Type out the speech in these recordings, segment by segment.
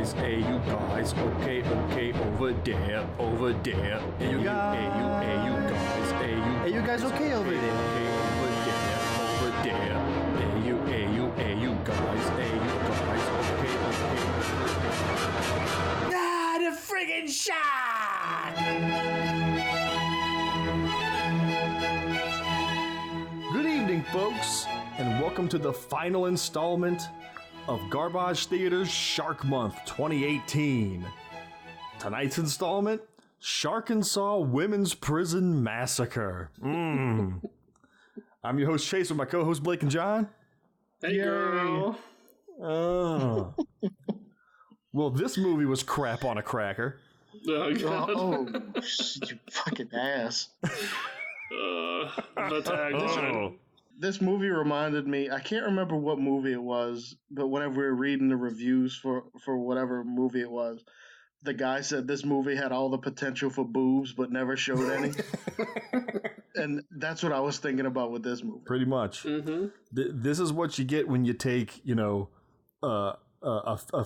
guys, hey, you guys, okay, over there. Hey, you guys, hey, you guys, okay, over there. Over there. Hey, you guys, okay. Ah, the friggin' shark! Good evening, folks, and welcome to the final installment of Garbage Theater's Shark Month 2018. Tonight's installment, Sharkansas Women's Prison Massacre. I'm your host, Chase, with my co-hosts, Blake and John. Hey, girl. Well, this movie was crap on a cracker. Oh, God. Oh, you fucking ass. The tagline. This movie reminded me, I can't remember what movie it was, but whenever we were reading the reviews for whatever movie it was, the guy said this movie had all the potential for boobs but never showed any. And that's what I was thinking about with this movie. Pretty much. Mm-hmm. This is what you get when you take, a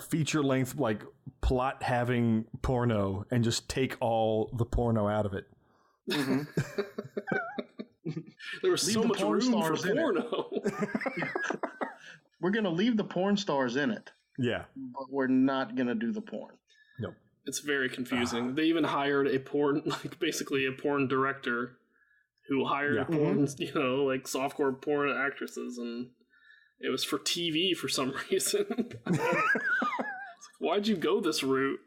feature-length, like, plot-having porno and just take all the porno out of it. Mm-hmm. There was so much room for porno. We're going to leave the porn stars in it. Yeah. But we're not going to do the porn. Nope. It's very confusing. They even hired basically a porn director who hired porn, like softcore porn actresses, and it was for TV for some reason. It's like, why'd you go this route?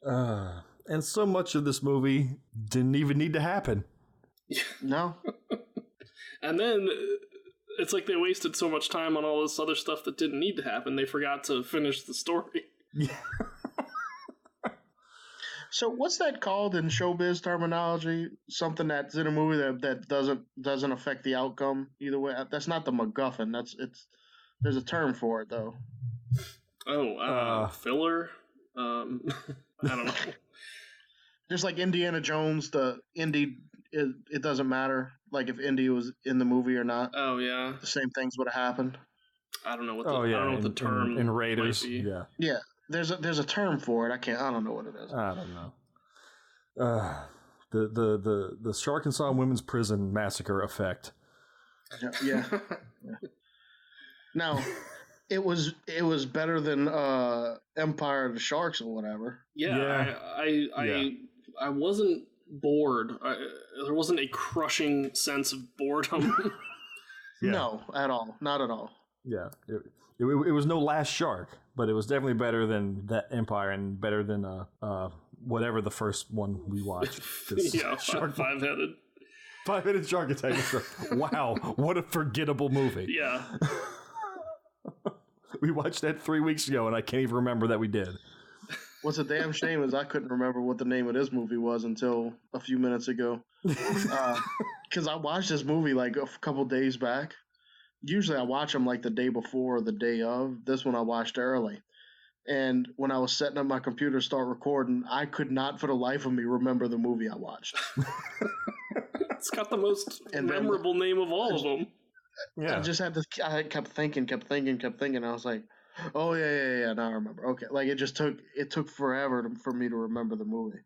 And so much of this movie didn't even need to happen. No. And then it's like they wasted so much time on all this other stuff that didn't need to happen. They forgot to finish the story. Yeah. So what's that called in showbiz terminology? Something that's in a movie that doesn't affect the outcome either way. That's not the MacGuffin. There's a term for it though. Oh, filler. I don't know. Just like Indiana Jones, the Indy, it doesn't matter. Like if Indy was in the movie or not. Oh yeah, the same things would have happened. I don't know what the term in Raiders. Might be. Yeah. There's a term for it. I don't know what it is. I don't know. The Sharkansas Women's Prison Massacre effect. Yeah. Now, it was better than Empire of the Sharks or whatever. Yeah. I wasn't bored. There wasn't a crushing sense of boredom. No, at all. Not at all. Yeah, it was no Last Shark, but it was definitely better than that Empire and better than whatever the first one we watched. Yeah, five-headed. Five-headed shark attack. Wow, what a forgettable movie. Yeah. We watched that 3 weeks ago, and I can't even remember that we did. What's a damn shame is I couldn't remember what the name of this movie was until a few minutes ago. Because I watched this movie like a couple days back. Usually I watch them like the day before or the day of. This one I watched early. And when I was setting up my computer to start recording, I could not for the life of me remember the movie I watched. It's got the most memorable name of all of them. Yeah. I kept thinking. I was like, oh, yeah, now I remember. Okay. Like it took forever for me to remember the movie.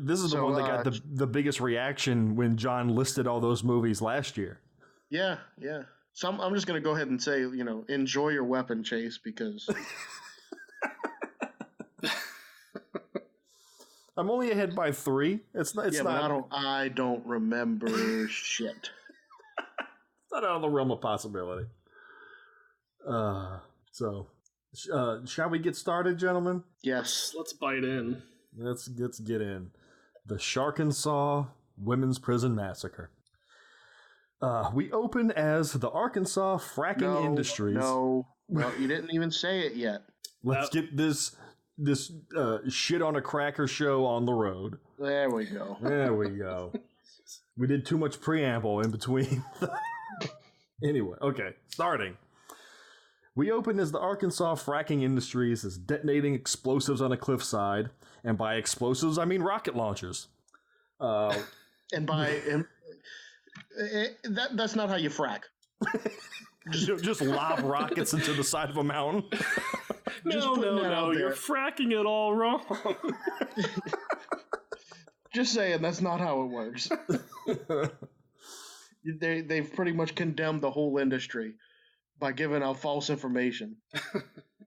This is the one that got the biggest reaction when John listed all those movies last year. Yeah. So I'm just going to go ahead and say, enjoy your weapon, Chase, because... I'm only ahead by 3. It's not. But I don't remember shit. It's not out of the realm of possibility. So, shall we get started, gentlemen? Yes. Let's bite in. Let's get in. The Sharkansas Women's Prison Massacre. We open as the Arkansas Fracking Industries. No, you didn't even say it yet. Let's get this shit on a cracker show on the road. There we go. We did too much preamble in between. Anyway, okay, starting. We open as the Arkansas Fracking Industries is detonating explosives on a cliffside, and by explosives I mean rocket launchers. That's not how you frack. Just lob rockets into the side of a mountain. No, you're fracking it all wrong. Just saying, that's not how it works. They've pretty much condemned the whole industry by giving out false information.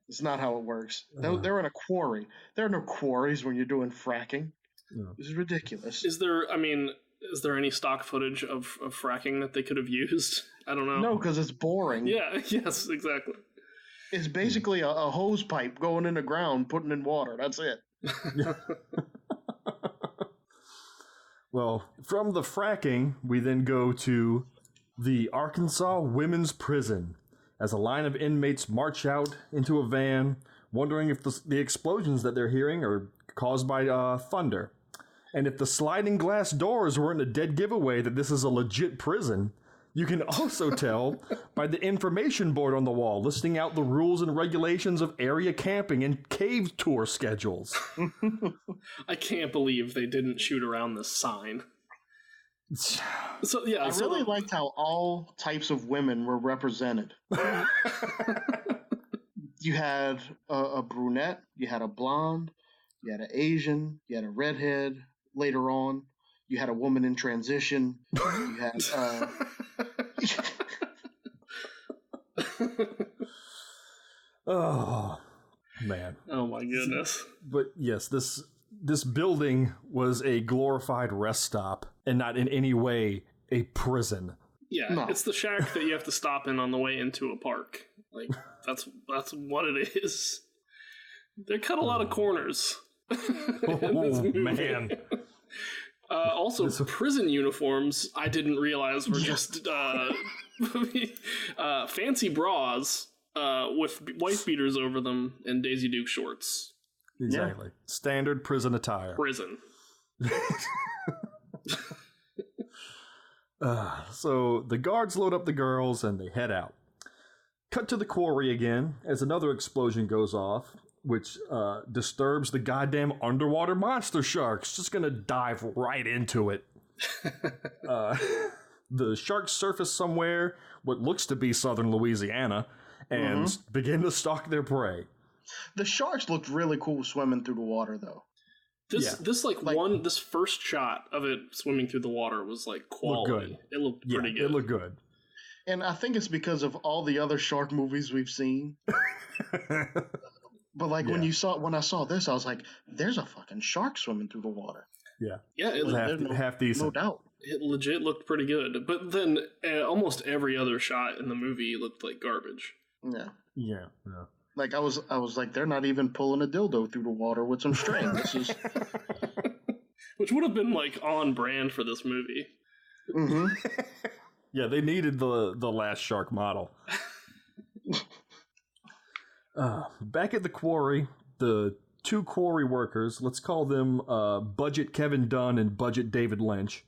It's not how it works. They're in a quarry. There are no quarries when you're doing fracking. No. This is ridiculous. Is there any stock footage of fracking that they could have used? I don't know. No, because it's boring. Yeah, yes, exactly. It's basically a hose pipe going in the ground, putting in water. That's it. Well, from the fracking, we then go to the Arkansas Women's Prison as a line of inmates march out into a van, wondering if the explosions that they're hearing are caused by thunder. And if the sliding glass doors weren't a dead giveaway that this is a legit prison, you can also tell by the information board on the wall listing out the rules and regulations of area camping and cave tour schedules. I can't believe they didn't shoot around this sign. So yeah, I really liked how all types of women were represented. You had a brunette, you had a blonde, you had an Asian, you had a redhead. Later on, you had a woman in transition. You had. Oh man! Oh my goodness! But yes, this building was a glorified rest stop, and not in any way a prison. Yeah, no. It's the shack that you have to stop in on the way into a park. Like that's what it is. They cut a lot of corners. Oh man! Also, prison uniforms I didn't realize were just fancy bras with wife beaters over them and Daisy Duke shorts. Exactly. Yeah. Standard prison attire. Prison. So the guards load up the girls and they head out. Cut to the quarry again as another explosion goes off, which disturbs the goddamn underwater monster sharks. Just gonna dive right into it. The sharks surface somewhere, what looks to be southern Louisiana, and begin to stalk their prey. The sharks looked really cool swimming through the water, though. This first shot of it swimming through the water was like quality. Looked good. It looked pretty good. It looked good. And I think it's because of all the other shark movies we've seen. But when I saw this, I was like, "There's a fucking shark swimming through the water." Yeah, it was half decent. No doubt. It legit looked pretty good. But then almost every other shot in the movie looked like garbage. Yeah. Like I was like, they're not even pulling a dildo through the water with some string. This is which would have been like on brand for this movie. Mm-hmm. Yeah, they needed the last shark model. Back at the quarry, the two quarry workers, let's call them Budget Kevin Dunn and Budget David Lynch,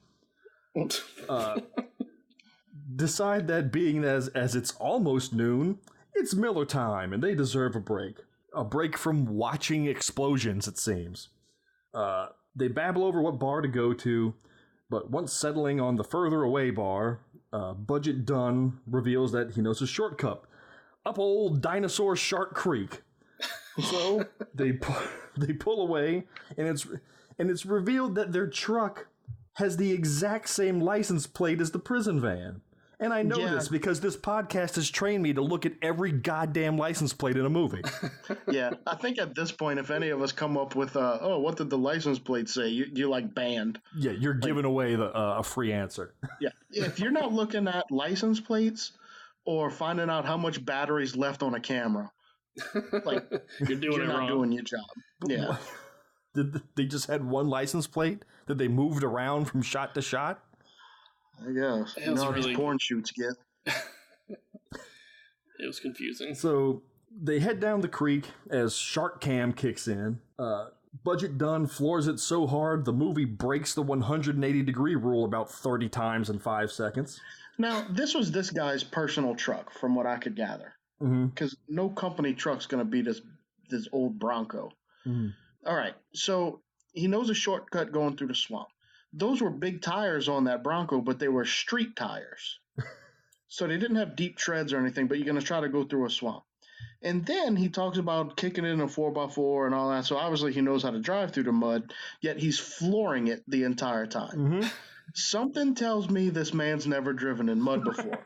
decide that being as it's almost noon, it's Miller time, and they deserve a break. A break from watching explosions, it seems. They babble over what bar to go to, but once settling on the further away bar, Budget Dunn reveals that he knows a shortcut up old Dinosaur Shark Creek. So they pull away, and it's revealed that their truck has the exact same license plate as the prison van. And I know this because this podcast has trained me to look at every goddamn license plate in a movie. Yeah, I think at this point, if any of us come up with, what did the license plate say? You're like banned. Yeah, you're giving away a free answer. Yeah, if you're not looking at license plates or finding out how much battery's left on a camera, like you're not doing your job. Yeah. Did they just had one license plate that they moved around from shot to shot? I guess. You know how these porn shoots get. It was confusing. So they head down the creek as Shark Cam kicks in. Budget Dunn floors it so hard the movie breaks the 180-degree rule about 30 times in 5 seconds. Now, this was this guy's personal truck, from what I could gather. Because no company truck's going to be this old Bronco. All right, so he knows a shortcut going through the swamp. Those were big tires on that Bronco, but they were street tires. So they didn't have deep treads or anything, but you're going to try to go through a swamp. And then he talks about kicking it in a 4x4 and all that. So obviously he knows how to drive through the mud, yet he's flooring it the entire time. Mm-hmm. Something tells me this man's never driven in mud before.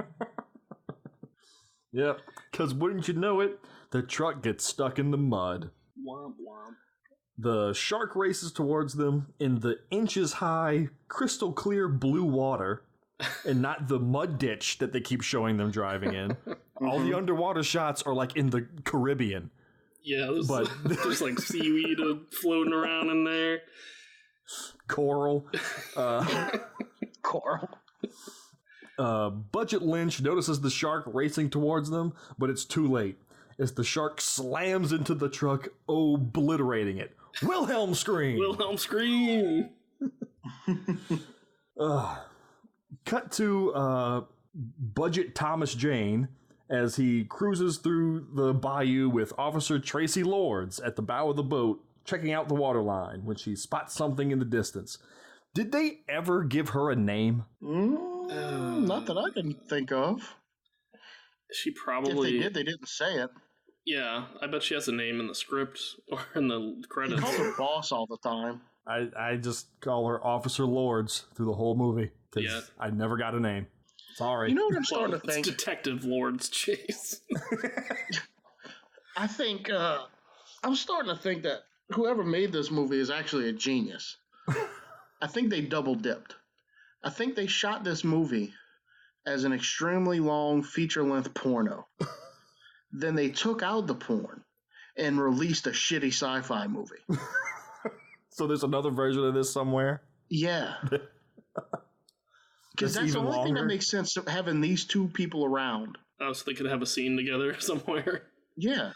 Yep, because wouldn't you know it, the truck gets stuck in the mud. Womp womp. The shark races towards them in the inches-high, crystal-clear blue water, and not the mud ditch that they keep showing them driving in. All the underwater shots are like in the Caribbean. Yeah, there's like seaweed floating around in there. Coral. Coral. Budget Lynch notices the shark racing towards them, but it's too late as the shark slams into the truck, obliterating it. Wilhelm scream! Wilhelm scream! Cut to Budget Thomas Jane as he cruises through the bayou with Officer Tracy Lords at the bow of the boat, checking out the waterline when she spots something in the distance. Did they ever give her a name? Not that I can think of. She probably... If they did, they didn't say it. Yeah, I bet she has a name in the script or in the credits. He calls her boss all the time. I just call her Officer Lords through the whole movie because Yeah. I never got a name. Sorry. You know what I'm starting to think? It's Detective Lords Chase. I think, I'm starting to think that whoever made this movie is actually a genius. I think they double dipped. I think they shot this movie as an extremely long feature-length porno. Then they took out the porn and released a shitty sci-fi movie. So there's another version of this somewhere? Yeah. Because that's the only thing that makes sense, having these two people around. Oh, so they could have a scene together somewhere? Yeah.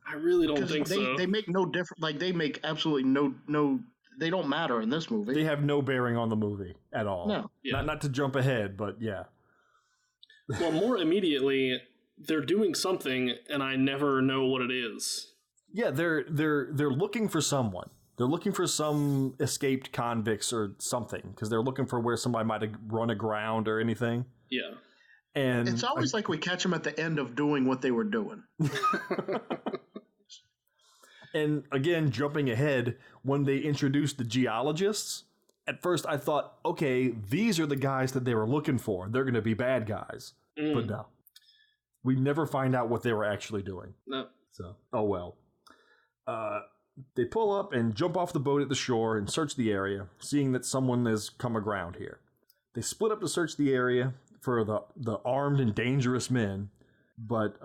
I really don't think so. They make no difference. Like, they make absolutely no. They don't matter in this movie. They have no bearing on the movie at all. No. Yeah. Not to jump ahead, but yeah. Well, more immediately, they're doing something, and I never know what it is. Yeah, they're looking for someone. They're looking for some escaped convicts or something because they're looking for where somebody might have run aground or anything. Yeah. And it's always like we catch them at the end of doing what they were doing. And again, jumping ahead, when they introduced the geologists, at first I thought, okay, these are the guys that they were looking for. They're going to be bad guys. But no. We never find out what they were actually doing. No. So, oh well. They pull up and jump off the boat at the shore and search the area, seeing that someone has come aground here. They split up to search the area for the armed and dangerous men, but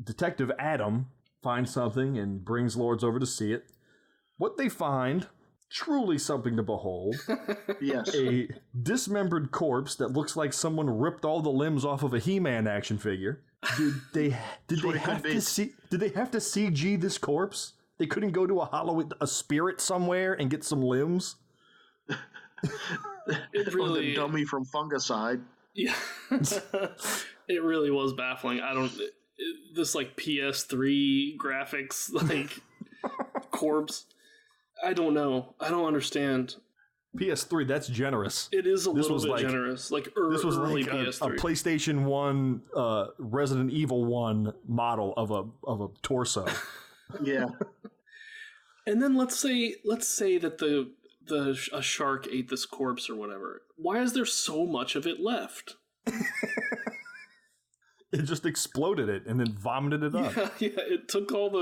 Detective Adam finds something and brings Lords over to see it. What they find, truly something to behold. Yes. A dismembered corpse that looks like someone ripped all the limbs off of a He-Man action figure. Did they have to CG this corpse? They couldn't go to a spirit somewhere and get some limbs? It really... the dummy from Fungicide. Yeah. It really was baffling. This like PS3 graphics, like corpse. I don't know. I don't understand. PS3, that's generous. It is a little bit generous. Like this was early like PS3. a PlayStation 1 Resident Evil 1 model of a torso. Yeah. And then let's say that a shark ate this corpse or whatever. Why is there so much of it left? It just exploded it and then vomited it up. Yeah, it took all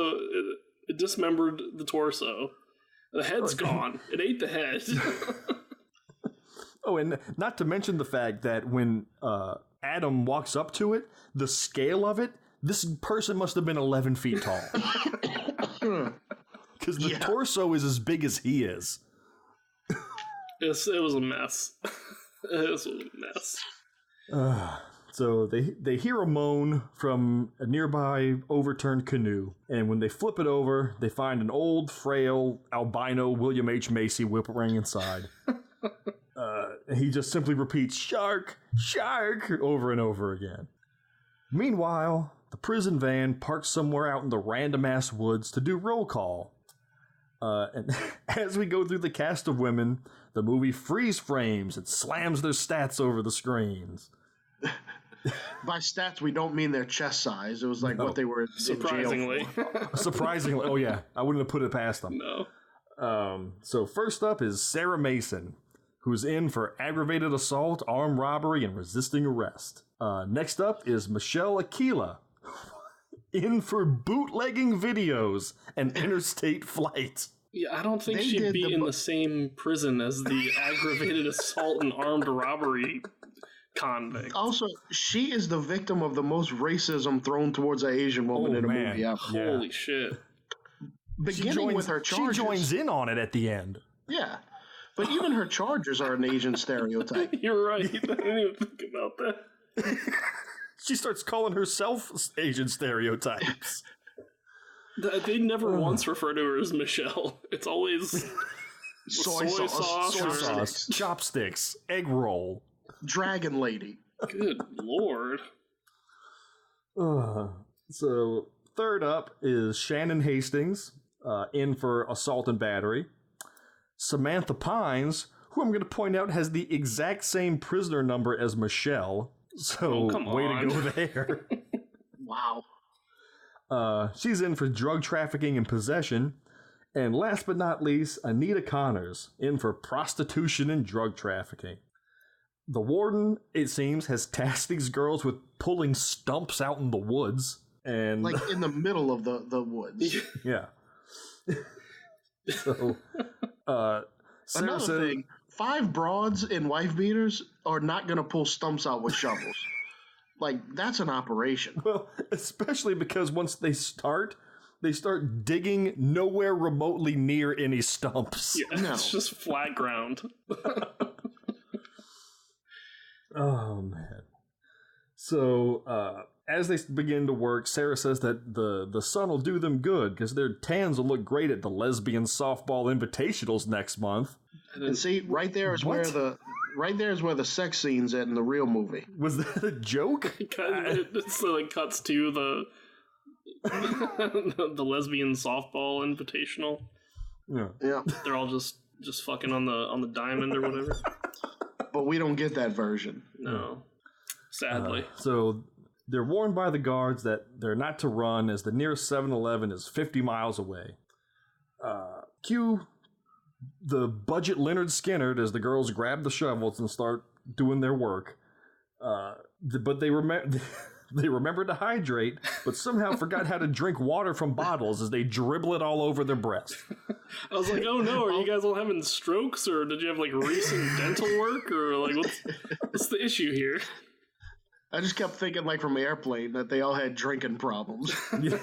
it dismembered the torso. The head's gone. It ate the head. Oh, and not to mention the fact that when Adam walks up to it, the scale of it, this person must have been 11 feet tall. Because the torso is as big as he is. It was a mess. It was a mess. So they hear a moan from a nearby overturned canoe, and when they flip it over, they find an old, frail, albino William H. Macy whimpering inside. He just simply repeats, "Shark! Shark!" over and over again. Meanwhile, the prison van parks somewhere out in the random-ass woods to do roll call. And as we go through the cast of women, the movie freeze frames and slams their stats over the screens. by stats, we don't mean their chest size. It was like what they were surprisingly. in jail for. Surprisingly. Oh, yeah. I wouldn't have put it past them. No. So first up is Sarah Mason, who's in for aggravated assault, armed robbery, and resisting arrest. Next up is Michelle Aquila, in for bootlegging videos and interstate flight. Yeah, I don't think she'd be in the same prison as the aggravated assault and armed robbery convict. Also, she is the victim of the most racism thrown towards an Asian woman in a movie ever. Holy shit. Beginning with her charges. She joins in on it at the end. Yeah. But even her charges are an Asian stereotype. You're right. I didn't even think about that. She starts calling herself Asian stereotypes. They never once refer to her as Michelle. It's always soy sauce, chopsticks, egg roll, dragon lady. Good lord. So third up is Shannon Hastings, in for assault and battery. Samantha Pines, who I'm going to point out has the exact same prisoner number as Michelle. So way to go there. Wow. She's in for drug trafficking and possession. And last but not least, Anita Connors, in for prostitution and drug trafficking. The warden, it seems, has tasked these girls with pulling stumps out in the woods. And like in the middle of the woods. Yeah. So, another thing, 5 broads in wife beaters are not going to pull stumps out with shovels. Like, that's an operation. Well, especially because once they start digging nowhere remotely near any stumps. Yeah, no. It's just flat ground. Oh, man. So, as they begin to work, Sarah says that the sun will do them good because their tans will look great at the lesbian softball invitationals next month. And see, right there is where the sex scene's at in the real movie. Was that a joke? It like cuts to the lesbian softball invitational. Yeah. They're all just fucking on the diamond or whatever. But we don't get that version. No. Sadly. So they're warned by the guards that they're not to run as the nearest 7-Eleven is 50 miles away. Cue the budget Leonard Skinner as the girls grab the shovels and start doing their work. But they remember to hydrate, but somehow forgot how to drink water from bottles as they dribble it all over their breast. I was like, oh no, are you guys all having strokes, or did you have like recent dental work, or like what's the issue here? I just kept thinking like from Airplane that they all had drinking problems. Yeah.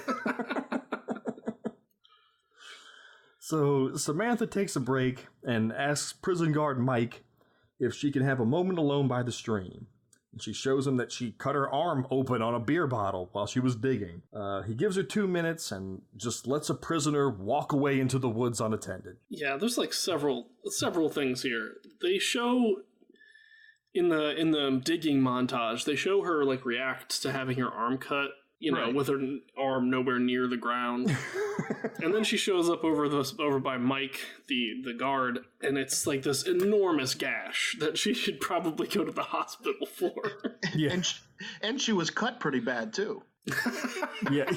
So Samantha takes a break and asks prison guard Mike if she can have a moment alone by the stream. And she shows him that she cut her arm open on a beer bottle while she was digging. He gives her 2 minutes and just lets a prisoner walk away into the woods unattended. Yeah, there's like several things here. They show in the digging montage, they show her like react to having her arm cut, with her arm nowhere near the ground. And then she shows up over by Mike, the guard, and it's like this enormous gash that she should probably go to the hospital for. Yeah. And she was cut pretty bad too. Yeah.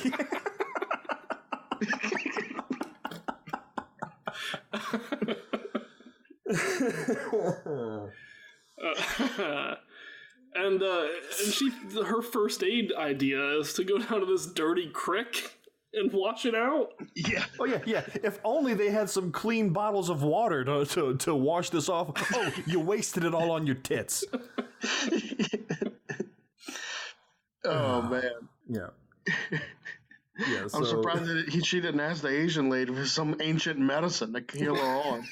And her first aid idea is to go down to this dirty creek and wash it out. Yeah. Oh yeah. If only they had some clean bottles of water to wash this off. Oh, you wasted it all on your tits. Oh man. Yeah. Yeah. I'm surprised that she didn't ask the Asian lady for some ancient medicine to heal her on.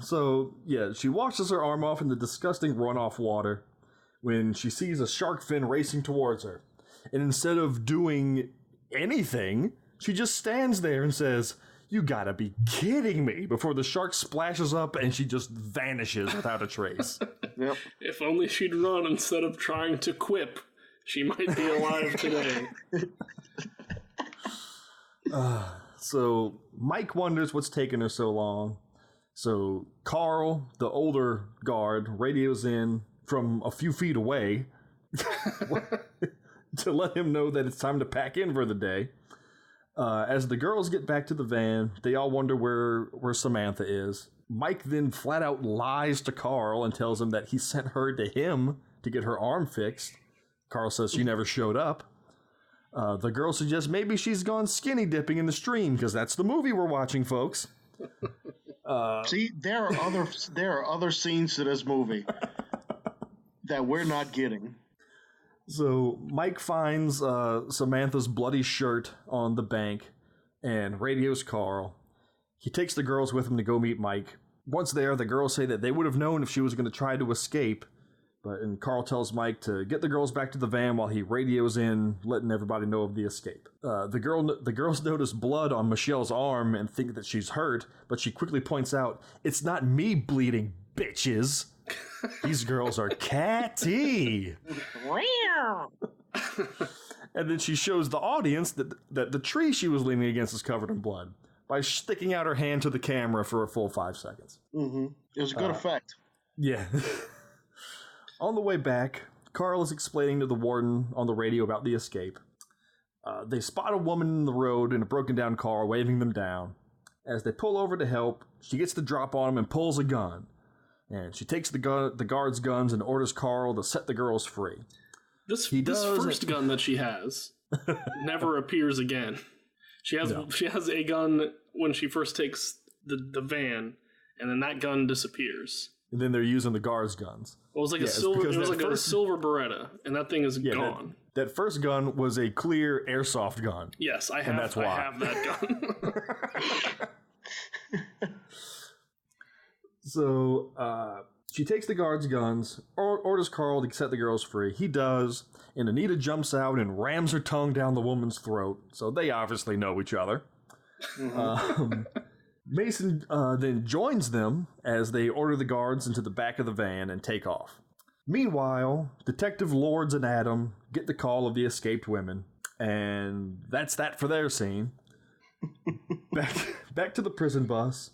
So, she washes her arm off in the disgusting runoff water when she sees a shark fin racing towards her. And instead of doing anything, she just stands there and says, "You gotta be kidding me," before the shark splashes up and she just vanishes without a trace. Yep. If only she'd run instead of trying to quip, she might be alive today. So, Mike wonders what's taking her so long. So Carl, the older guard, radios in from a few feet away to let him know that it's time to pack in for the day. As the girls get back to the van, they all wonder where Samantha is. Mike then flat out lies to Carl and tells him that he sent her to him to get her arm fixed. Carl says she never showed up. The girl suggests maybe she's gone skinny dipping in the stream, because that's the movie we're watching, folks. See, there are other scenes to this movie that we're not getting. So Mike finds Samantha's bloody shirt on the bank and radios Carl. He takes the girls with him to go meet Mike. Once there, the girls say that they would have known if she was going to try to escape. And Carl tells Mike to get the girls back to the van while he radios in, letting everybody know of the escape. The girls notice blood on Michelle's arm and think that she's hurt, but she quickly points out, "It's not me bleeding, bitches. These girls are catty." And then she shows the audience that the tree she was leaning against is covered in blood by sticking out her hand to the camera for a full 5 seconds. Mm-hmm. It was a good effect. Yeah. On the way back, Carl is explaining to the warden on the radio about the escape. They spot a woman in the road in a broken down car waving them down. As they pull over to help, she gets the drop on him and pulls a gun. And she takes the guards' guns and orders Carl to set the girls free. This first gun that she has never appears again. She has a gun when she first takes the van, and then that gun disappears. And then they're using the guards' guns. Well, it was like a silver Beretta, and that thing is gone. That first gun was a clear airsoft gun. Yes, I have that gun. So she takes the guards' guns, orders Carl to set the girls free. He does, and Anita jumps out and rams her tongue down the woman's throat. So they obviously know each other. Mm-hmm. Mason then joins them as they order the guards into the back of the van and take off. Meanwhile, Detective Lords and Adam get the call of the escaped women, and that's that for their scene. Back to the prison bus.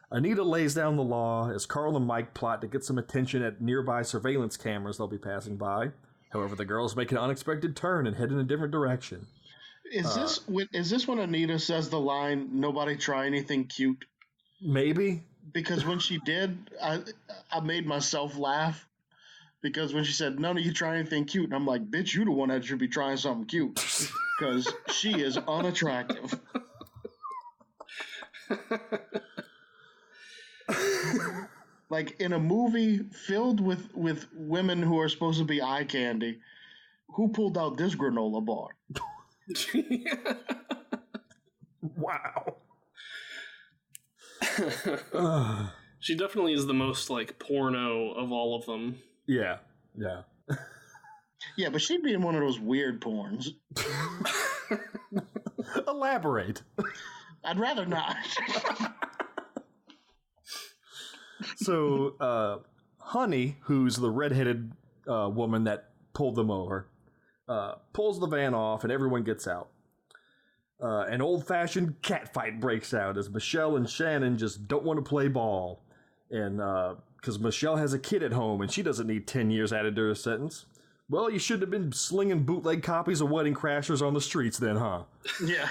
Anita lays down the law as Carl and Mike plot to get some attention at nearby surveillance cameras they'll be passing by. However, the girls make an unexpected turn and head in a different direction. Is this when Anita says the line, "Nobody try anything cute"? Maybe. Because when she did, I made myself laugh. Because when she said, "None of you try anything cute," and I'm like, "Bitch, you the one that should be trying something cute." Because she is unattractive. Like, in a movie filled with women who are supposed to be eye candy, who pulled out this granola bar? Wow. She definitely is the most, like, porno of all of them. Yeah. Yeah, but she'd be in one of those weird porns. Elaborate. I'd rather not. So, Honey, who's the redheaded woman that pulled them over, pulls the van off and everyone gets out. An old-fashioned catfight breaks out as Michelle and Shannon just don't want to play ball. And because Michelle has a kid at home and she doesn't need 10 years added to her sentence. Well, you shouldn't have been slinging bootleg copies of Wedding Crashers on the streets then, huh? Yeah.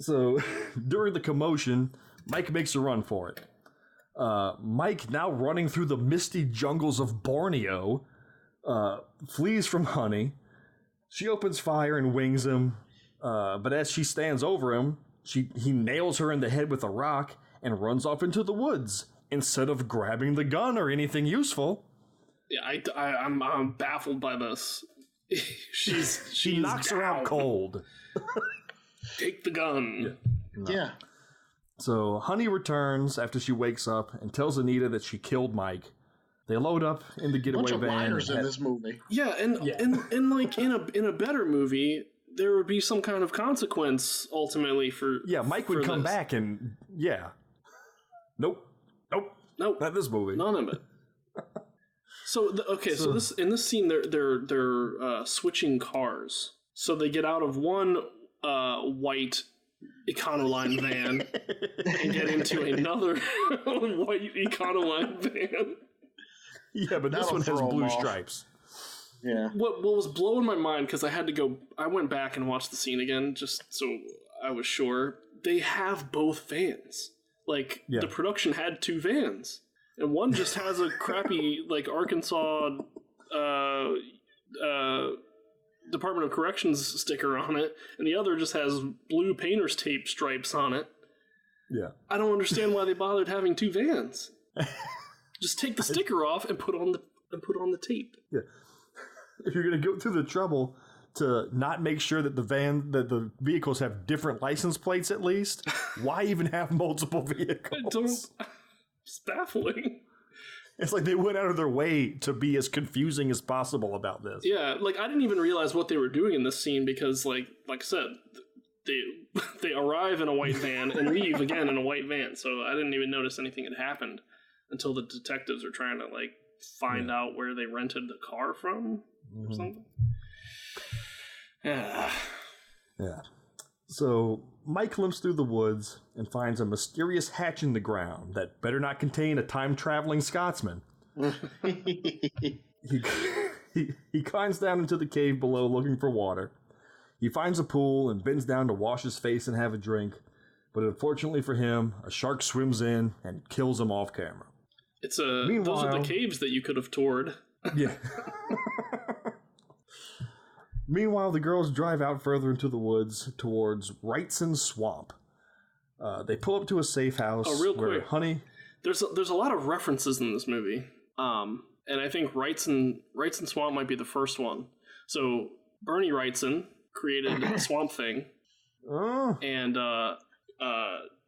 So, during the commotion, Mike makes a run for it. Mike, now running through the misty jungles of Borneo, flees from Honey. She opens fire and wings him, but as she stands over him, he nails her in the head with a rock and runs off into the woods instead of grabbing the gun or anything useful. Yeah, I'm baffled by this. She knocks her out cold. Take the gun. Yeah. So Honey returns after she wakes up and tells Anita that she killed Mike. They load up in the getaway van. Bunch of liars in this movie. Yeah, and like in a better movie, there would be some kind of consequence ultimately for. Yeah, Mike would come back and Nope, not this movie. None of it. So this in this scene they're switching cars. So they get out of one white Econoline van and get into another white Econoline van. Yeah, but this one has blue stripes. Yeah. What was blowing my mind, because I went back and watched the scene again just so I was sure. They have both vans. Like, the production had two vans. And one just has a crappy, like, Arkansas Department of Corrections sticker on it, and the other just has blue painter's tape stripes on it. Yeah. I don't understand why they bothered having two vans. Just take the sticker off and put on the tape. Yeah. If you're going to go through the trouble to not make sure that the vehicles have different license plates at least, why even have multiple vehicles? It's baffling. It's like they went out of their way to be as confusing as possible about this. Yeah, like I didn't even realize what they were doing in this scene because, like I said, they arrive in a white van and leave again in a white van. So I didn't even notice anything had happened until the detectives are trying to like find out where they rented the car from or something. Yeah. Yeah. So Mike limps through the woods and finds a mysterious hatch in the ground that better not contain a time-traveling Scotsman. He climbs down into the cave below looking for water. He finds a pool and bends down to wash his face and have a drink. But unfortunately for him, a shark swims in and kills him off camera. Those are the caves that you could have toured. Yeah. Meanwhile, the girls drive out further into the woods towards Wrightson Swamp. They pull up to a safe house. Oh, real quick. Honey... There's a lot of references in this movie. And I think Wrightson Swamp might be the first one. So Bernie Wrightson created Swamp Thing. Oh. And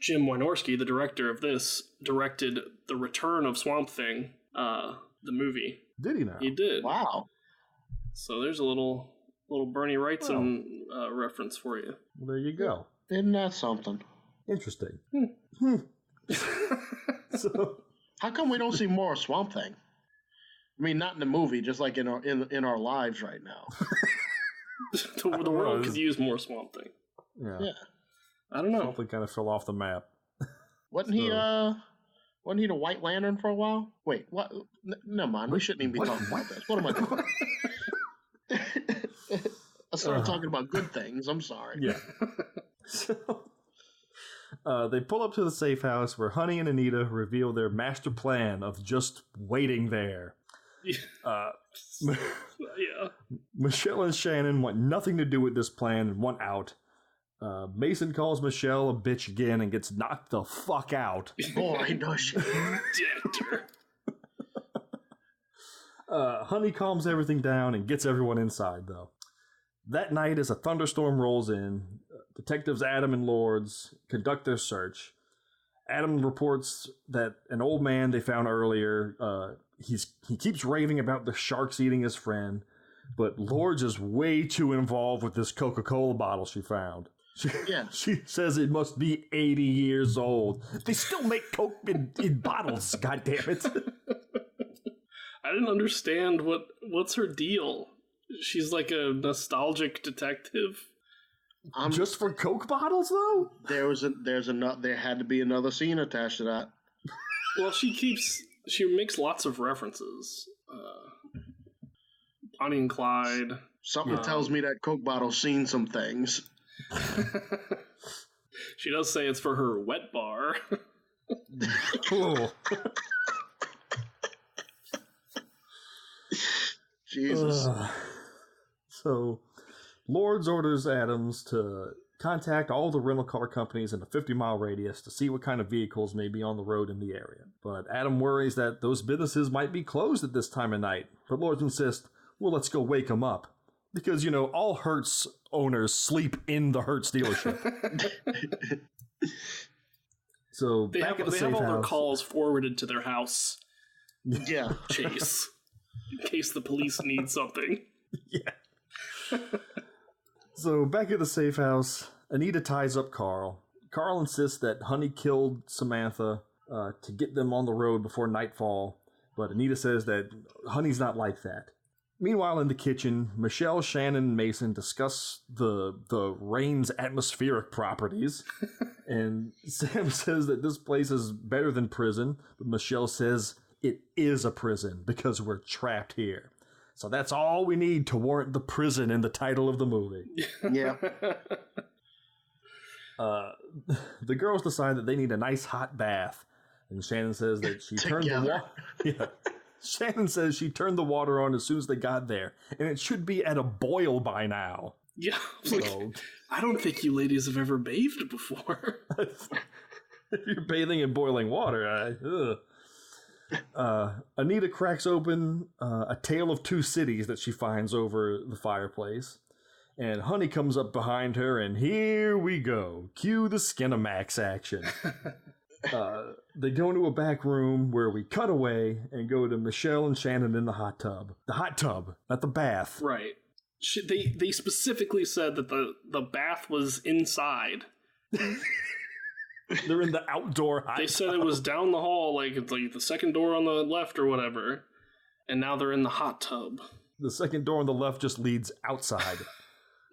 Jim Wynorski, the director of this, directed The Return of Swamp Thing, the movie. Did he now? He did. Wow. So there's a little Bernie Wrightson reference for you. Well, there you go. Isn't that something? Interesting. So, how come we don't see more Swamp Thing? I mean, not in the movie, just like in our lives right now. the world could use more Swamp Thing. Yeah. I don't know. Something kind of fell off the map. Wasn't he the White Lantern for a while? Wait, what? Never mind. We shouldn't even be talking about this. What am I doing? I started talking about good things. I'm sorry. Yeah. So, they pull up to the safe house where Honey and Anita reveal their master plan of just waiting there. Yeah. Michelle and Shannon want nothing to do with this plan and want out. Mason calls Michelle a bitch again and gets knocked the fuck out. Boy, does she. Honey calms everything down and gets everyone inside, though. That night, as a thunderstorm rolls in, detectives Adam and Lords conduct their search. Adam reports that an old man they found earlier, he keeps raving about the sharks eating his friend, but Lords is way too involved with this Coca-Cola bottle she found. She says it must be 80 years old. They still make Coke in bottles, goddammit. I didn't understand what's her deal. She's like a nostalgic detective. Just for Coke bottles, though? There had to be another scene attached to that. Well, she makes lots of references. Bonnie and Clyde. Something tells me that Coke bottle's seen some things. She does say it's for her wet bar. Cool. Jesus. So, Lords orders Adams to contact all the rental car companies in a 50-mile radius to see what kind of vehicles may be on the road in the area. But Adam worries that those businesses might be closed at this time of night. But Lords insist, well, let's go wake them up. Because, all Hertz owners sleep in the Hertz dealership. So, they have all their calls forwarded to their house. Yeah. Chase. In case the police need something. Yeah. So, back at the safe house, Anita ties up Carl. Carl insists that Honey killed Samantha to get them on the road before nightfall, but Anita says that Honey's not like that. Meanwhile, in the kitchen, Michelle, Shannon, and Mason discuss the rain's atmospheric properties. And Sam says that this place is better than prison, but Michelle says it is a prison because we're trapped here. So that's all we need to warrant the prison in the title of the movie. Yeah. The girls decide that they need a nice hot bath. And Shannon says that she turned the water. Yeah. Shannon says she turned the water on as soon as they got there, and it should be at a boil by now. Yeah, I don't think you ladies have ever bathed before. If you're bathing in boiling water, Anita cracks open a tale of two cities that she finds over the fireplace, and Honey comes up behind her, and here we go. Cue the Skinamax action. They go into a back room where we cut away and go to Michelle and Shannon in the hot tub. The hot tub, not the bath. Right. They specifically said that the bath was inside. They're in the outdoor hot tub. They said it was down the hall, like the second door on the left or whatever, and now they're in the hot tub. The second door on the left just leads outside.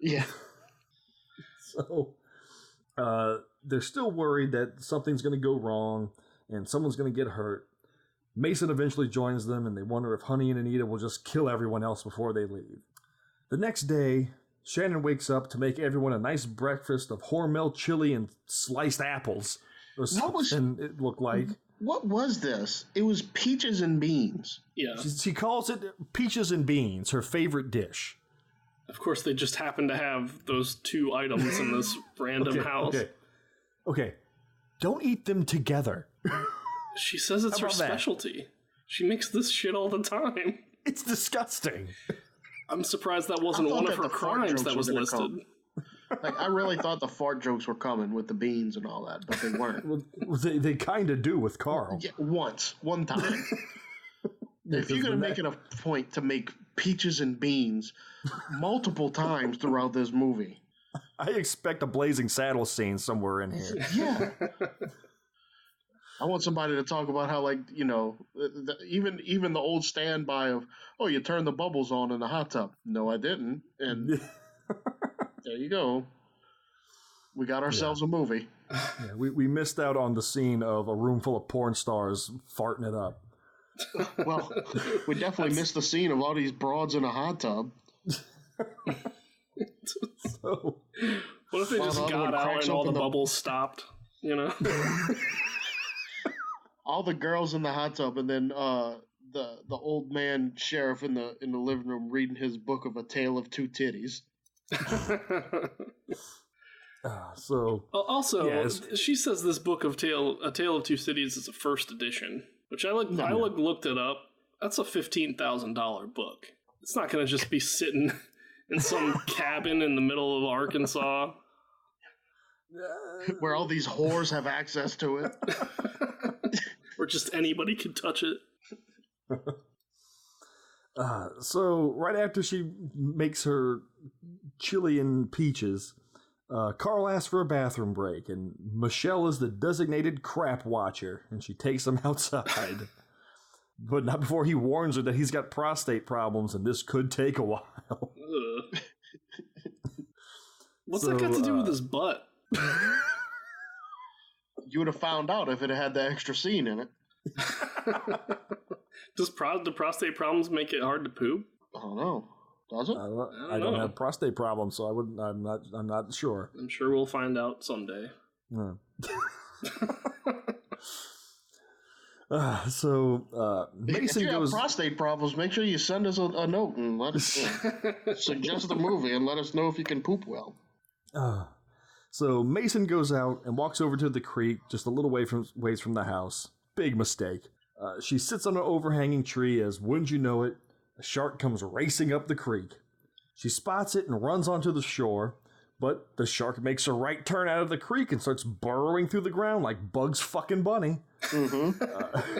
Yeah. So, they're still worried that something's going to go wrong and someone's going to get hurt. Mason eventually joins them, and they wonder if Honey and Anita will just kill everyone else before they leave. The next day, Shannon wakes up to make everyone a nice breakfast of Hormel chili and sliced apples. Or something it looked like. What was this? It was peaches and beans. Yeah. She calls it peaches and beans, her favorite dish. Of course, they just happen to have those two items in this random house. Okay. Don't eat them together. She says it's her specialty. She makes this shit all the time. It's disgusting. I'm surprised that wasn't one of her crimes that was listed. Like, I really thought the fart jokes were coming with the beans and all that, but they weren't. Well, they kind of do with Carl. Yeah, one time. If you're going to make it a point to make peaches and beans multiple times throughout this movie, I expect a Blazing Saddles scene somewhere in here. Yeah. I want somebody to talk about how, like, you know, even the old standby of, oh, you turned the bubbles on in the hot tub. No, I didn't. And there you go. We got ourselves a movie. Yeah, we missed out on the scene of a room full of porn stars farting it up. Well, we definitely missed the scene of all these broads in a hot tub. So, what if they just got out and all the bubbles stopped? You know? All the girls in the hot tub, and then the old man sheriff in the living room reading his book of A Tale of Two Titties. She says this book of A Tale of Two Cities is a first edition, which I looked it up. That's a $15,000 book. It's not going to just be sitting in some cabin in the middle of Arkansas where all these whores have access to it. Where just anybody can touch it. So right after she makes her chili and peaches, Carl asks for a bathroom break, and Michelle is the designated crap watcher, and she takes him outside. But not before he warns her that he's got prostate problems, and this could take a while. What's that got to do with his butt? You would have found out if it had the extra scene in it. Do prostate problems make it hard to poop? I don't know. Does it? I don't have prostate problems, so I'm not sure. I'm sure we'll find out someday. Yeah. Mason if you goes. Have prostate problems, make sure you send us a note and let us suggest a movie and let us know if you can poop well. So Mason goes out and walks over to the creek just a little ways from the house. Big mistake. She sits on an overhanging tree as, wouldn't you know it, a shark comes racing up the creek. She spots it and runs onto the shore, but the shark makes a right turn out of the creek and starts burrowing through the ground like Bugs fucking Bunny. Mm-hmm.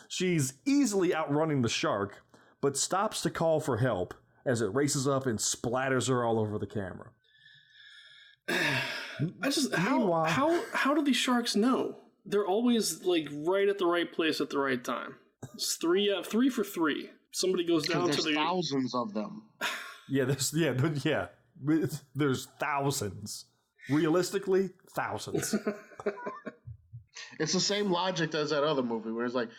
She's easily outrunning the shark, but stops to call for help as it races up and splatters her all over the camera. How do these sharks know? They're always like right at the right place at the right time. It's three for three. somebody goes down to the thousands of them. There's thousands. Realistically, thousands. It's the same logic as that other movie where it's like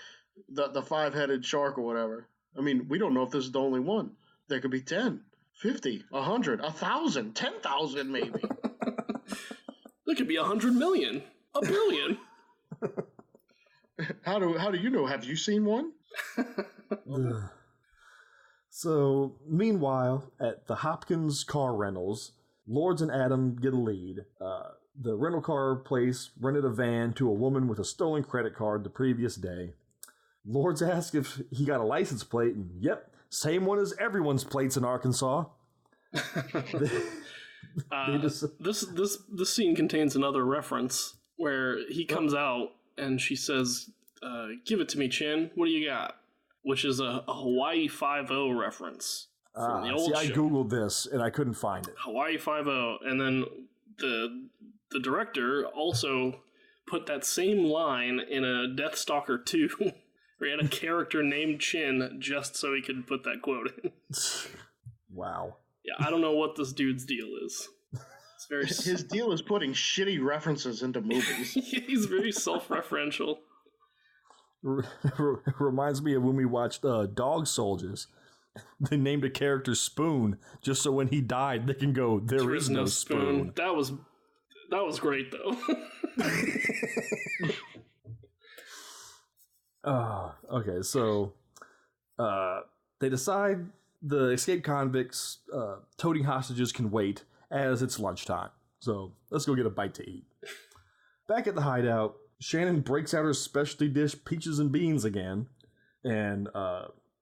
the 5-headed shark or whatever. I mean, we don't know if this is the only one. There could be 10, 50, 100, 1,000, 10,000 maybe. There could be 100 million, a billion. How do you know? Have you seen one? So, meanwhile, at the Hopkins car rentals, Lords and Adam get a lead. The rental car place rented a van to a woman with a stolen credit card the previous day. Lords asked if he got a license plate, and yep, same one as everyone's plates in Arkansas. This scene contains another reference where he comes out and she says, "Give it to me, Chin. What do you got?" Which is a Hawaii 5-0 reference from the old show. I googled this and I couldn't find it. Hawaii 5-0, and then the director also put that same line in a Deathstalker 2, where he had a character named Chin just so he could put that quote in. Wow. Yeah, I don't know what this dude's deal is. It's very His deal is putting shitty references into movies. He's very self-referential. Reminds me of when we watched Dog Soldiers. They named a character Spoon just so when he died they can go, there is no spoon. That was great though. Okay, so they decide the escaped convicts toting hostages can wait as it's lunchtime. So let's go get a bite to eat. Back at the hideout, Shannon breaks out her specialty dish, peaches and beans, again, and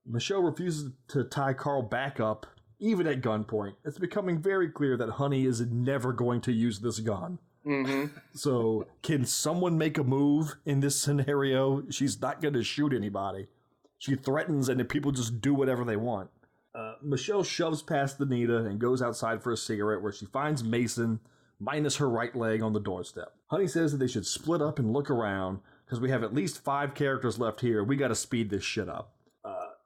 Michelle refuses to tie Carl back up, even at gunpoint. It's becoming very clear that Honey is never going to use this gun. Mm-hmm. So, can someone make a move in this scenario? She's not going to shoot anybody. She threatens, and the people just do whatever they want. Michelle shoves past Anita and goes outside for a cigarette, where she finds Mason, minus her right leg, on the doorstep. Honey says that they should split up and look around, because we have at least 5 characters left here. We got to speed this shit up.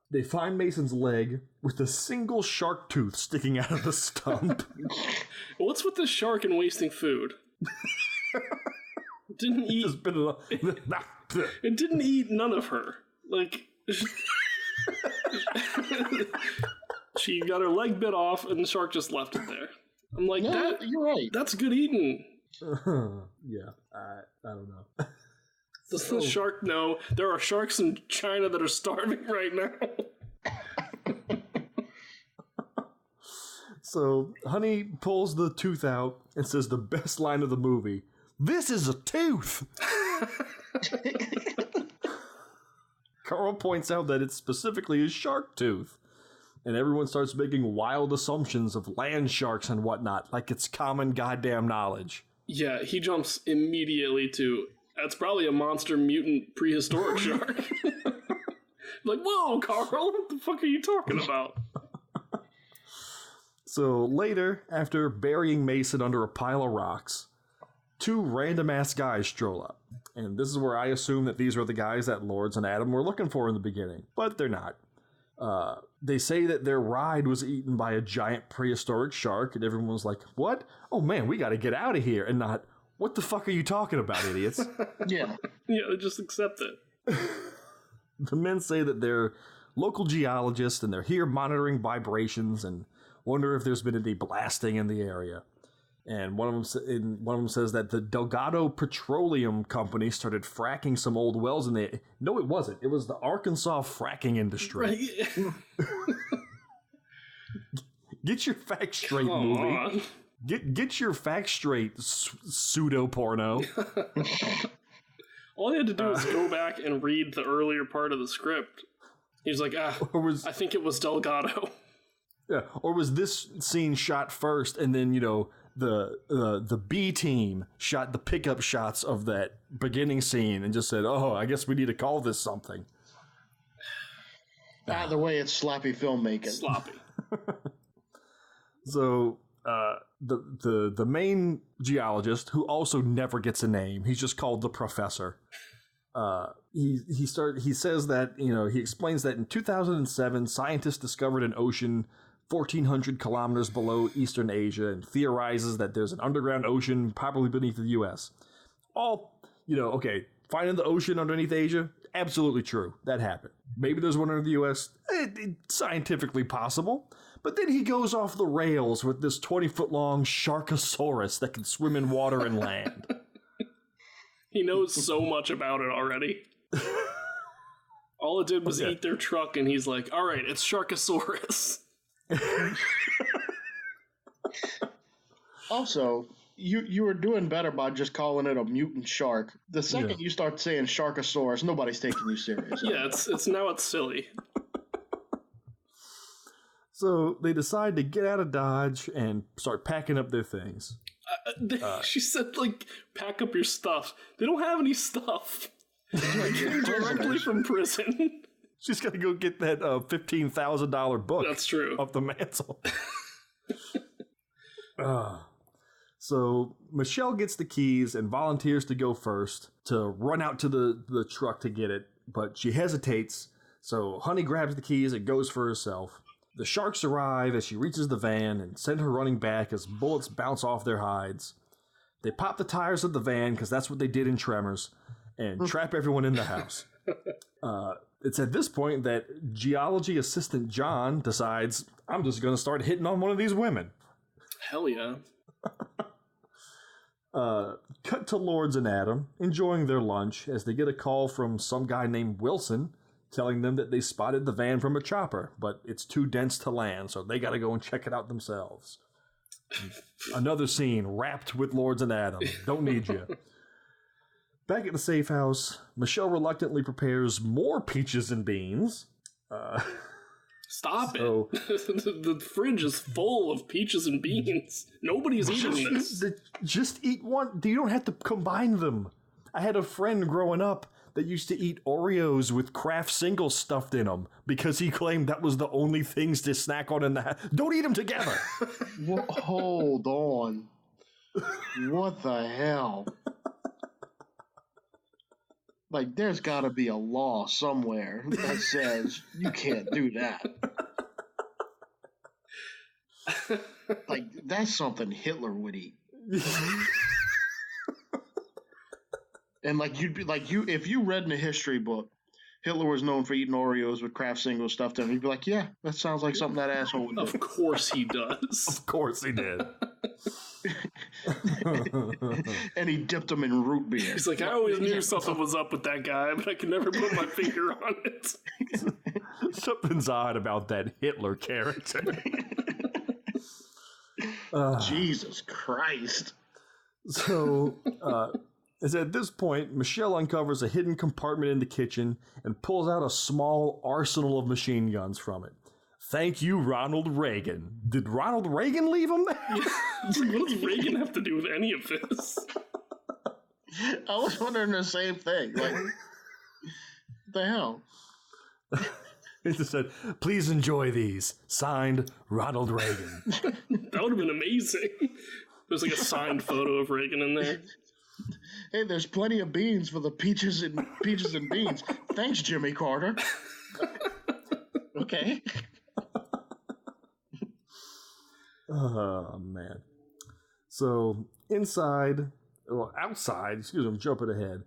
They find Mason's leg with a single shark tooth sticking out of the stump. What's with this shark and wasting food? Didn't eat. It didn't eat none of her. Like, she got her leg bit off, and the shark just left it there. I'm like, no, you're right. That's good eating. Yeah, I don't know. Does the shark know there are sharks in China that are starving right now? So, Honey pulls the tooth out and says the best line of the movie, "This is a tooth!" Carl points out that it's specifically a shark tooth, and everyone starts making wild assumptions of land sharks and whatnot, like it's common goddamn knowledge. Yeah, he jumps immediately to, that's probably a monster mutant prehistoric shark. Like, whoa, Carl, what the fuck are you talking about? So later, after burying Mason under a pile of rocks, 2 random-ass guys stroll up. And this is where I assume that these are the guys that Lords and Adam were looking for in the beginning. But they're not. They say that their ride was eaten by a giant prehistoric shark, and everyone's like, what? Oh man, we gotta get out of here. And not, what the fuck are you talking about, idiots? Yeah. Yeah, just accept it. The men say that they're local geologists, and they're here monitoring vibrations and wonder if there's been any blasting in the area. And one of them says that the Delgado Petroleum Company started fracking some old wells, and no, it wasn't. It was the Arkansas fracking industry. Right. Get your facts straight, movie. Get your facts straight, pseudo porno. All he had to do was go back and read the earlier part of the script. He's like, I think it was Delgado. Yeah, or was this scene shot first, and then, the B team shot the pickup shots of that beginning scene and just said, oh, I guess we need to call this something. Either way, it's sloppy filmmaking. Sloppy. So the main geologist, who also never gets a name, he's just called the professor. He says that, he explains that in 2007, scientists discovered an ocean 1,400 kilometers below Eastern Asia and theorizes that there's an underground ocean probably beneath the U.S. Finding the ocean underneath Asia, absolutely true. That happened. Maybe there's one under the U.S. It's scientifically possible. But then he goes off the rails with this 20-foot-long Sharkasaurus that can swim in water and land. He knows so much about it already. All it did was eat their truck, and he's like, all right, it's Sharkasaurus. Also, you were doing better by just calling it a mutant shark. The second you start saying Sharkasaurus, nobody's taking you serious. Yeah, it's silly. So they decide to get out of Dodge and start packing up their things. She said, pack up your stuff. They don't have any stuff. They came directly from prison. She's got to go get that $15,000 book. That's true. Off the mantle. So Michelle gets the keys and volunteers to go first to run out to the truck to get it, but she hesitates. So Honey grabs the keys and goes for herself. The sharks arrive as she reaches the van and send her running back as bullets bounce off their hides. They pop the tires of the van because that's what they did in Tremors and trap everyone in the house. It's at this point that geology assistant John decides, I'm just going to start hitting on one of these women. Hell yeah. Cut to Lords and Adam enjoying their lunch as they get a call from some guy named Wilson telling them that they spotted the van from a chopper, but it's too dense to land, so they got to go and check it out themselves. Another scene wrapped with Lords and Adam. Don't need you. Back at the safe house, Michelle reluctantly prepares more peaches and beans. Stop it. The fridge is full of peaches and beans. Nobody's eating this. Just eat one. You don't have to combine them. I had a friend growing up that used to eat Oreos with Kraft Singles stuffed in them because he claimed that was the only things to snack on in the house. Don't eat them together. Hold on. What the hell? There's got to be a law somewhere that says you can't do that. That's something Hitler would eat. And you'd be if you read in a history book, Hitler was known for eating Oreos with Kraft Singles stuffed in them, you'd be like, yeah, that sounds like something that asshole would do. Of course he does. Of course he did. And he dipped them in root beer. He's like, I always knew something was up with that guy, but I could never put my finger on it. Something's odd about that Hitler character. Jesus Christ. So, it's at this point, Michelle uncovers a hidden compartment in the kitchen and pulls out a small arsenal of machine guns from it. Thank you, Ronald Reagan. Did Ronald Reagan leave him there? What does Reagan have to do with any of this? I was wondering the same thing. What the hell? He just said, please enjoy these. Signed, Ronald Reagan. That would have been amazing. There's a signed photo of Reagan in there. Hey, there's plenty of beans for the peaches and beans. Thanks, Jimmy Carter. Okay. Oh, man. So, outside, I'm jumping ahead.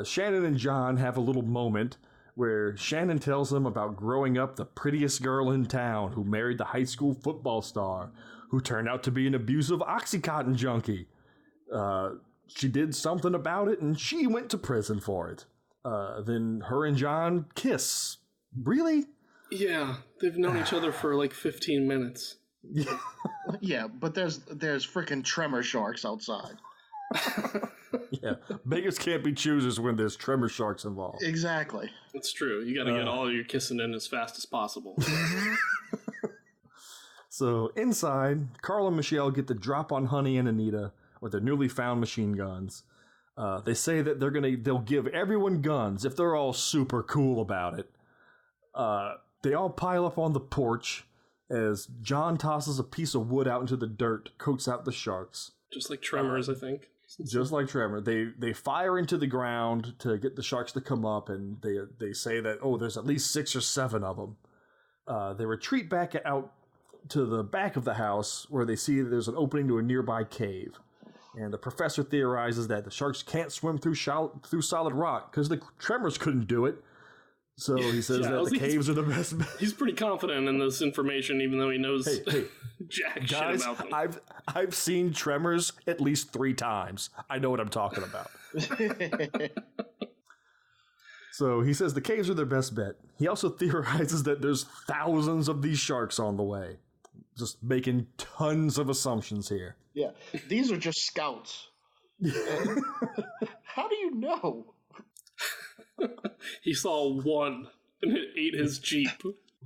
Shannon and John have a little moment where Shannon tells them about growing up the prettiest girl in town who married the high school football star who turned out to be an abusive Oxycontin junkie. She did something about it and she went to prison for it. Then her and John kiss. Really? Yeah, they've known each other for 15 minutes. Yeah, but there's freaking tremor sharks outside. Yeah, beggars can't be choosers when there's tremor sharks involved. Exactly. It's true. You got to get all your kissing in as fast as possible. So inside, Carl and Michelle get the drop on Honey and Anita with their newly found machine guns. They say that they'll give everyone guns if they're all super cool about it. They all pile up on the porch as John tosses a piece of wood out into the dirt, coax out the sharks. Just like Tremors, I think. Just like Tremor. They fire into the ground to get the sharks to come up, and they say that, there's at least 6 or 7 of them. They retreat back out to the back of the house, where they see that there's an opening to a nearby cave. And the professor theorizes that the sharks can't swim through solid rock, because the Tremors couldn't do it. So he says that the caves are the best. He's pretty confident in this information, even though he knows jack guys, shit about them. I've seen Tremors at least 3 times. I know what I'm talking about. So he says the caves are their best bet. He also theorizes that there's thousands of these sharks on the way. Just making tons of assumptions here. Yeah, these are just scouts. How do you know? He saw one and it ate his Jeep.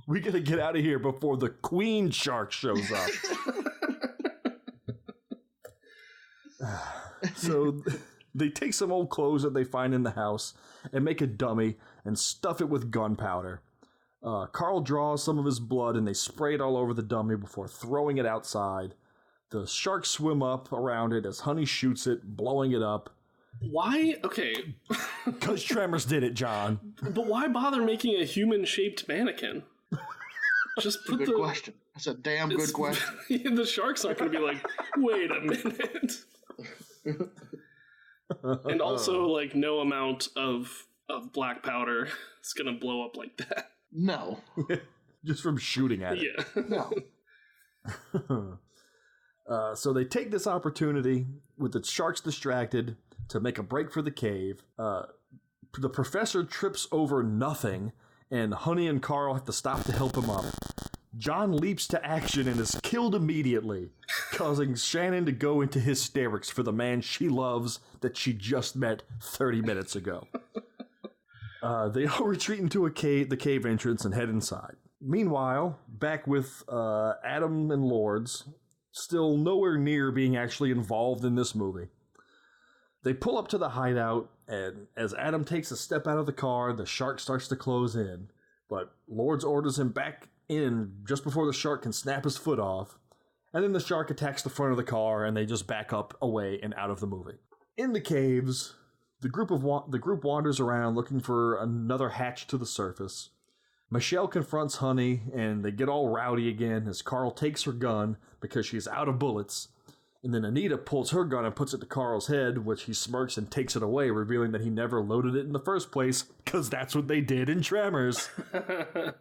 We gotta get out of here before the queen shark shows up. So they take some old clothes that they find in the house and make a dummy and stuff it with gunpowder. Carl draws some of his blood and they spray it all over the dummy before throwing it outside. The sharks swim up around it as Honey shoots it, blowing it up. Why? Okay. Because Tremors did it, John. But why bother making a human-shaped mannequin? Just put good question. That's a damn good question. The sharks aren't going to be like, wait a minute. And also, like, no amount of black powder is going to blow up like that. No. Just from shooting at it. Yeah. No. So they take this opportunity with the sharks distracted to make a break for the cave. The professor trips over nothing, and Honey and Carl have to stop to help him up. John leaps to action and is killed immediately, causing Shannon to go into hysterics for the man she loves that she just met 30 minutes ago. They all retreat into the cave entrance and head inside. Meanwhile, back with Adam and Lords, still nowhere near being actually involved in this movie. They pull up to the hideout, and as Adam takes a step out of the car, the shark starts to close in. But Lords orders him back in just before the shark can snap his foot off. And then the shark attacks the front of the car, and they just back up away and out of the movie. In the caves, the group wanders around looking for another hatch to the surface. Michelle confronts Honey, and they get all rowdy again as Carl takes her gun because she's out of bullets. And then Anita pulls her gun and puts it to Carl's head, which he smirks and takes it away, revealing that he never loaded it in the first place, because that's what they did in Tremors. At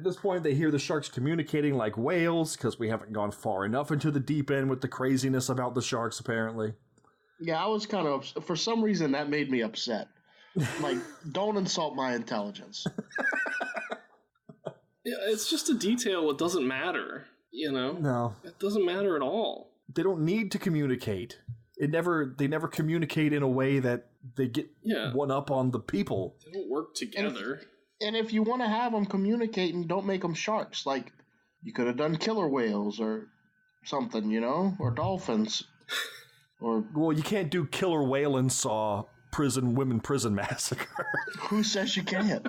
this point, they hear the sharks communicating like whales, because we haven't gone far enough into the deep end with the craziness about the sharks, apparently. Yeah, I was kind of, for some reason, that made me upset. Like, don't insult my intelligence. Yeah, it's just a detail. It doesn't matter. You know? No. It doesn't matter at all. They don't need to communicate. They never communicate in a way that they get one up on the people. They don't work together. And if you want to have them communicating, don't make them sharks. Like, you could have done killer whales or something, or dolphins. Well, you can't do Killer Whale and Saw women prison massacre. Who says you can't?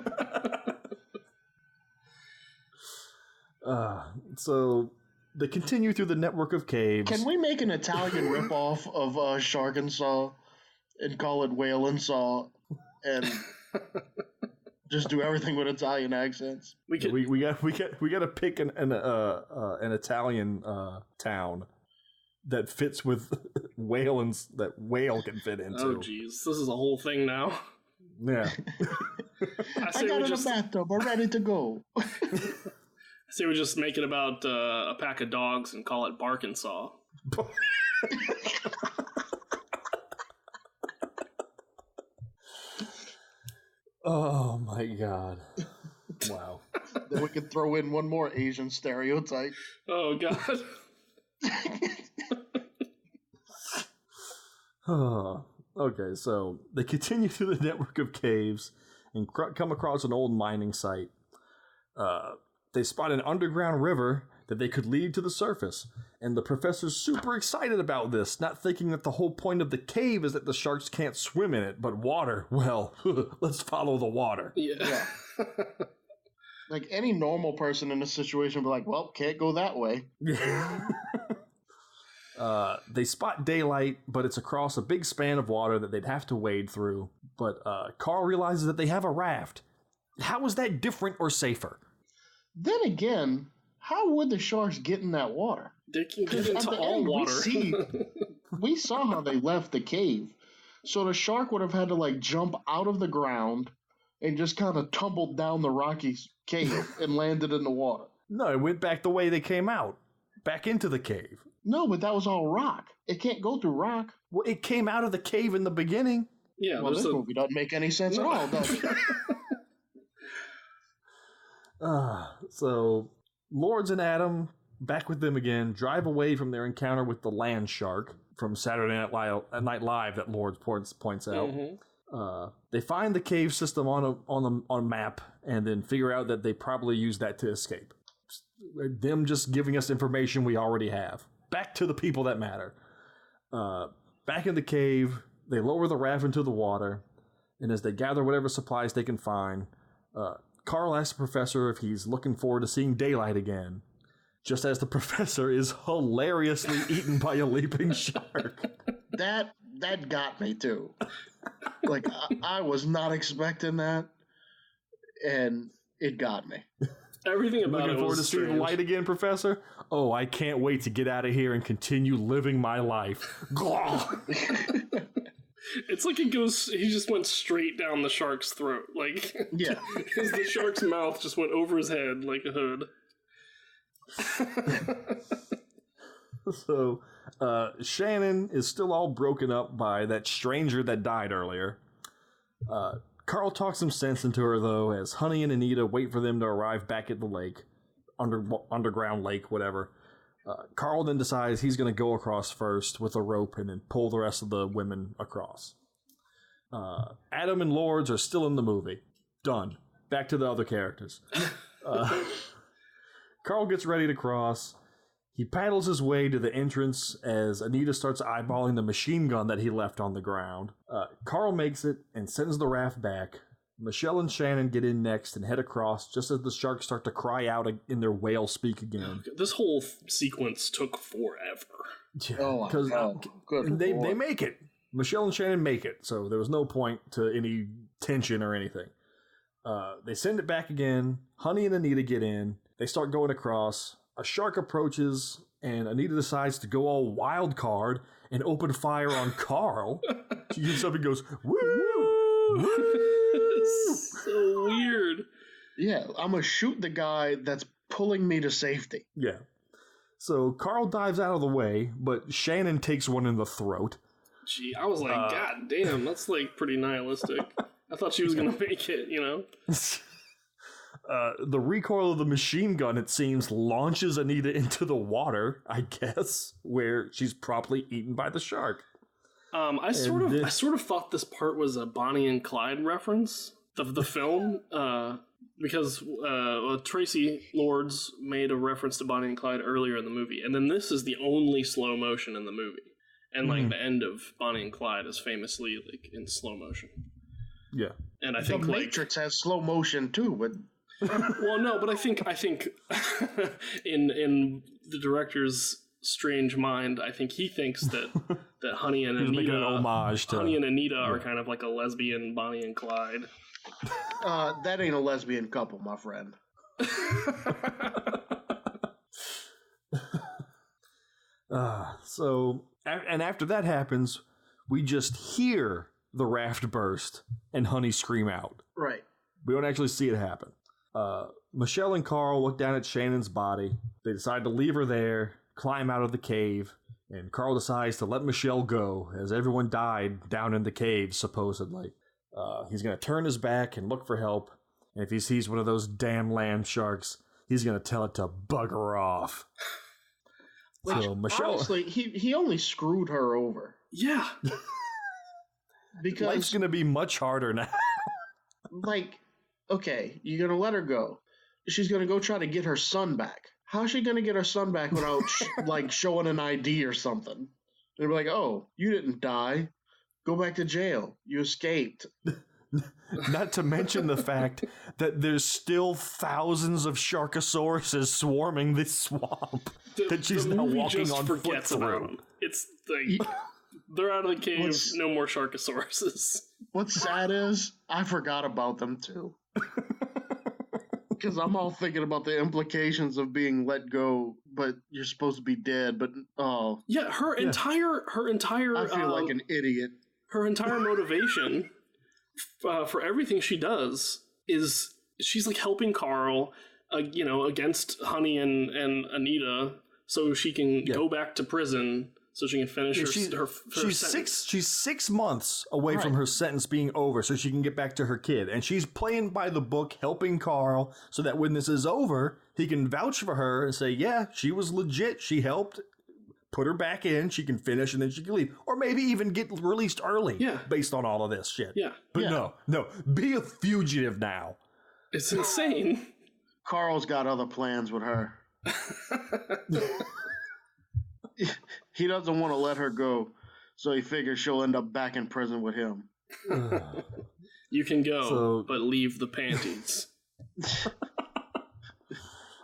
So they continue through the network of caves. Can we make an Italian ripoff of Sharkansas and call it Whale and Saw and just do everything with Italian accents? We got to pick an Italian town that fits with whale and that whale can fit into. Oh jeez, this is a whole thing now. Yeah. I got a bathtub. We're ready to go. I say we just make it about a pack of dogs and call it Barkansas. Oh my god. Wow. Then we can throw in one more Asian stereotype. Oh god. Okay, so they continue through the network of caves and come across an old mining site. They spot an underground river that they could lead to the surface, and the professor's super excited about this, not thinking that the whole point of the cave is that the sharks can't swim in it, but water, well, let's follow the water. Yeah. Like any normal person in this situation would be like, well, can't go that way. They spot daylight, but it's across a big span of water that they'd have to wade through. But Carl realizes that they have a raft. How is that different or safer? Then again, how would the sharks get in that water? They can get into all water. We saw how they left the cave. So the shark would have had to like jump out of the ground and just kind of tumbled down the rocky cave and landed in the water. No, it went back the way they came out. Back into the cave. No, but that was all rock. It can't go through rock. Well, it came out of the cave in the beginning. Yeah, well, this movie doesn't make any sense at all, does it? So, Lords and Adam, back with them again, drive away from their encounter with the land shark from Saturday Night Live that Lords points out. Mm-hmm. They find the cave system on a map and then figure out that they probably used that to escape. Them just giving us information we already have. Back to the people that matter. Back in the cave, they lower the raft into the water, and as they gather whatever supplies they can find, Carl asks the professor if he's looking forward to seeing daylight again, just as the professor is hilariously eaten by a leaping shark. That got me too. Like, I was not expecting that, and it got me. Everything about Looking it forward was to seeing strange. light again, Professor? Oh, I can't wait to get out of here and continue living my life. It's like he just went straight down the shark's throat. Like, yeah. Because the shark's mouth just went over his head like a hood. So, Shannon is still all broken up by that stranger that died earlier. Carl talks some sense into her, though, as Honey and Anita wait for them to arrive back at the lake, underground lake, whatever. Carl then decides he's going to go across first with a rope and then pull the rest of the women across. Adam and Lords are still in the movie. Done. Back to the other characters. Carl gets ready to cross. He paddles his way to the entrance as Anita starts eyeballing the machine gun that he left on the ground. Carl makes it and sends the raft back. Michelle and Shannon get in next and head across just as the sharks start to cry out in their whale speak again. This whole sequence took forever. Yeah, because they make it. Michelle and Shannon make it, so there was no point to any tension or anything. They send it back again. Honey and Anita get in. They start going across. A shark approaches, and Anita decides to go all wild card and open fire on Carl. She gets up and goes, woo! It's so weird. Yeah, I'm going to shoot the guy that's pulling me to safety. Yeah. So Carl dives out of the way, but Shannon takes one in the throat. Gee, I was like, God damn, that's like pretty nihilistic. I thought she was going to make it, you know? The recoil of the machine gun, it seems, launches Anita into the water, I guess, where she's promptly eaten by the shark. I sort of thought this part was a Bonnie and Clyde reference of the film, because Tracy Lords made a reference to Bonnie and Clyde earlier in the movie, and then this is the only slow motion in the movie, and like the end of Bonnie and Clyde is famously like in slow motion. Yeah, and I think the Matrix has slow motion too, but. Well, no, but I think in the director's strange mind, I think he thinks that Honey and Anita, making an homage to Honey and Anita are kind of like a lesbian Bonnie and Clyde. That ain't a lesbian couple, my friend. So after that happens, we just hear the raft burst and Honey scream out. Right. We don't actually see it happen. Michelle and Carl look down at Shannon's body. They decide to leave her there, climb out of the cave, and Carl decides to let Michelle go, as everyone died down in the cave, supposedly. He's going to turn his back and look for help, and if he sees one of those damn land sharks, he's going to tell it to bugger off. So Michelle, honestly, he only screwed her over. Yeah. Because life's going to be much harder now. Like, okay, you're going to let her go. She's going to go try to get her son back. How's she going to get her son back without, like, showing an ID or something? They'll be like, oh, you didn't die. Go back to jail. You escaped. Not to mention the fact that there's still thousands of Sharkosauruses swarming this swamp that she's now walking on foot through. It's like, they're out of the cave, no more Sharkosauruses. What's sad is, I forgot about them too. Because I'm all thinking about the implications of being let go, but you're supposed to be dead, but oh. Yeah, her entire I feel like an idiot. Her entire motivation for everything she does is she's like helping Carl, against Honey and Anita, so she can go back to prison, so she can finish her sentence. She's 6 months away from her sentence being over, so she can get back to her kid, and she's playing by the book, helping Carl, so that when this is over, he can vouch for her and say, yeah, she was legit, she helped. Put her back in, she can finish, and then she can leave. Or maybe even get released early based on all of this shit. Yeah. But no, be a fugitive now. It's insane. Carl's got other plans with her. He doesn't want to let her go, so he figures she'll end up back in prison with him. You can go, but leave the panties.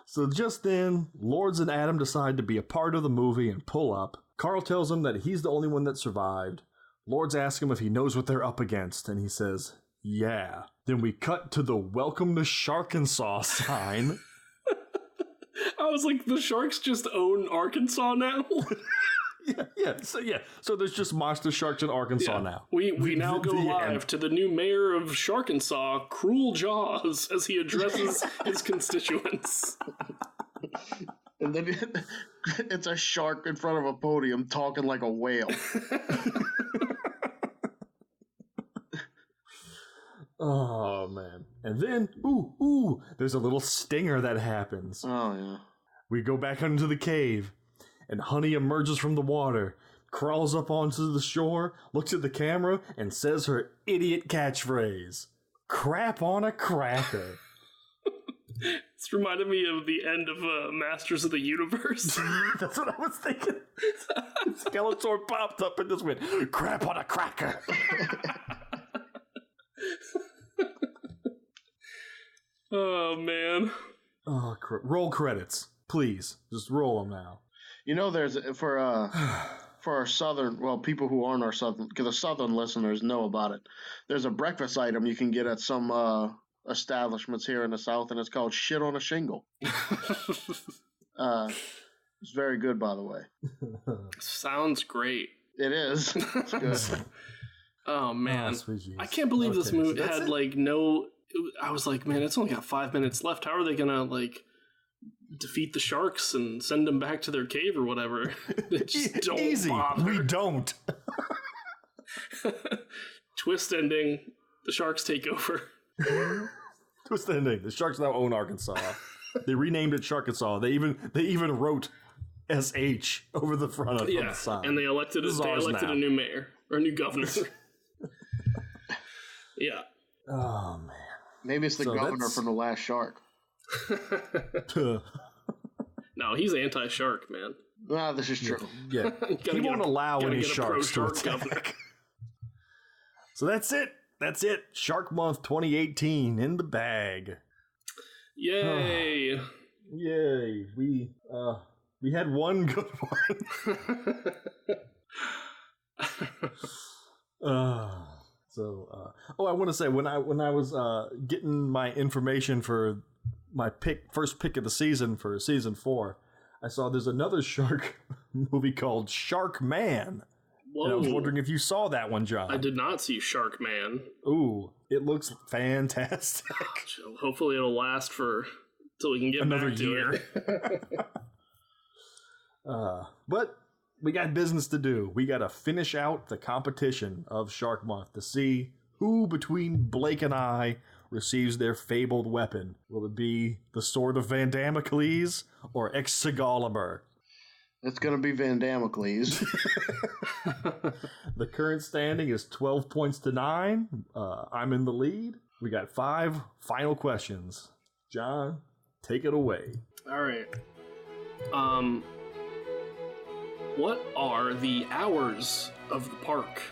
So just then, Lords and Adam decide to be a part of the movie and pull up. Carl tells him that he's the only one that survived. Lords ask him if he knows what they're up against, and he says, yeah. Then we cut to the Welcome to Sharkansas sign. I was like, the Sharks just own Arkansas now? So there's just monster sharks in Arkansas now. We now go live to the new mayor of Sharkansas, Cruel Jaws, as he addresses his constituents. And then it's a shark in front of a podium talking like a whale. Oh, man. And then, there's a little stinger that happens. Oh, yeah. We go back into the cave, and Honey emerges from the water, crawls up onto the shore, looks at the camera, and says her idiot catchphrase, crap on a cracker. It's reminded me of the end of Masters of the Universe. That's what I was thinking. Skeletor popped up and just went, crap on a cracker. Oh, man. Oh, roll credits, please. Just roll them now. You know, there's for our southern, people who aren't our southern, because the southern listeners know about it. There's a breakfast item you can get at some establishments here in the South, and it's called shit on a shingle. It's very good, by the way. Sounds great. It is. It's good. Oh, man. I can't believe this movie had, no... I was like, man, it's only got 5 minutes left. How are they gonna, defeat the sharks and send them back to their cave or whatever? Just don't Easy. bother. We don't. Twist ending. The sharks take over. Twist ending. The Sharks now own Arkansas. They renamed it Sharkansas. They even wrote SH over the front of the sign. And they elected a new mayor or a new governor. Yeah. Oh man. Maybe it's the governor from The Last Shark. No, he's anti-shark, man. Well, this is true. Yeah. He won't allow any sharks to attack. So that's it. That's it. Shark Month 2018 in the bag. Yay. Yay. We had one good one. I want to say when I was getting my information for my first pick of the season for season 4, I saw there's another shark movie called Shark Man. Whoa. And I was wondering if you saw that one, John. I did not see Shark Man. Ooh, it looks fantastic. Hopefully it'll last till we can get another back year. To it. But we got business to do. We got to finish out the competition of Shark Month to see who between Blake and I receives their fabled weapon. Will it be the Sword of Van Damocles or Excalibur? It's going to be Van Damocles. The current standing is 12 points to 9. I'm in the lead. We got 5 final questions. John, take it away. All right. What are the hours of the park,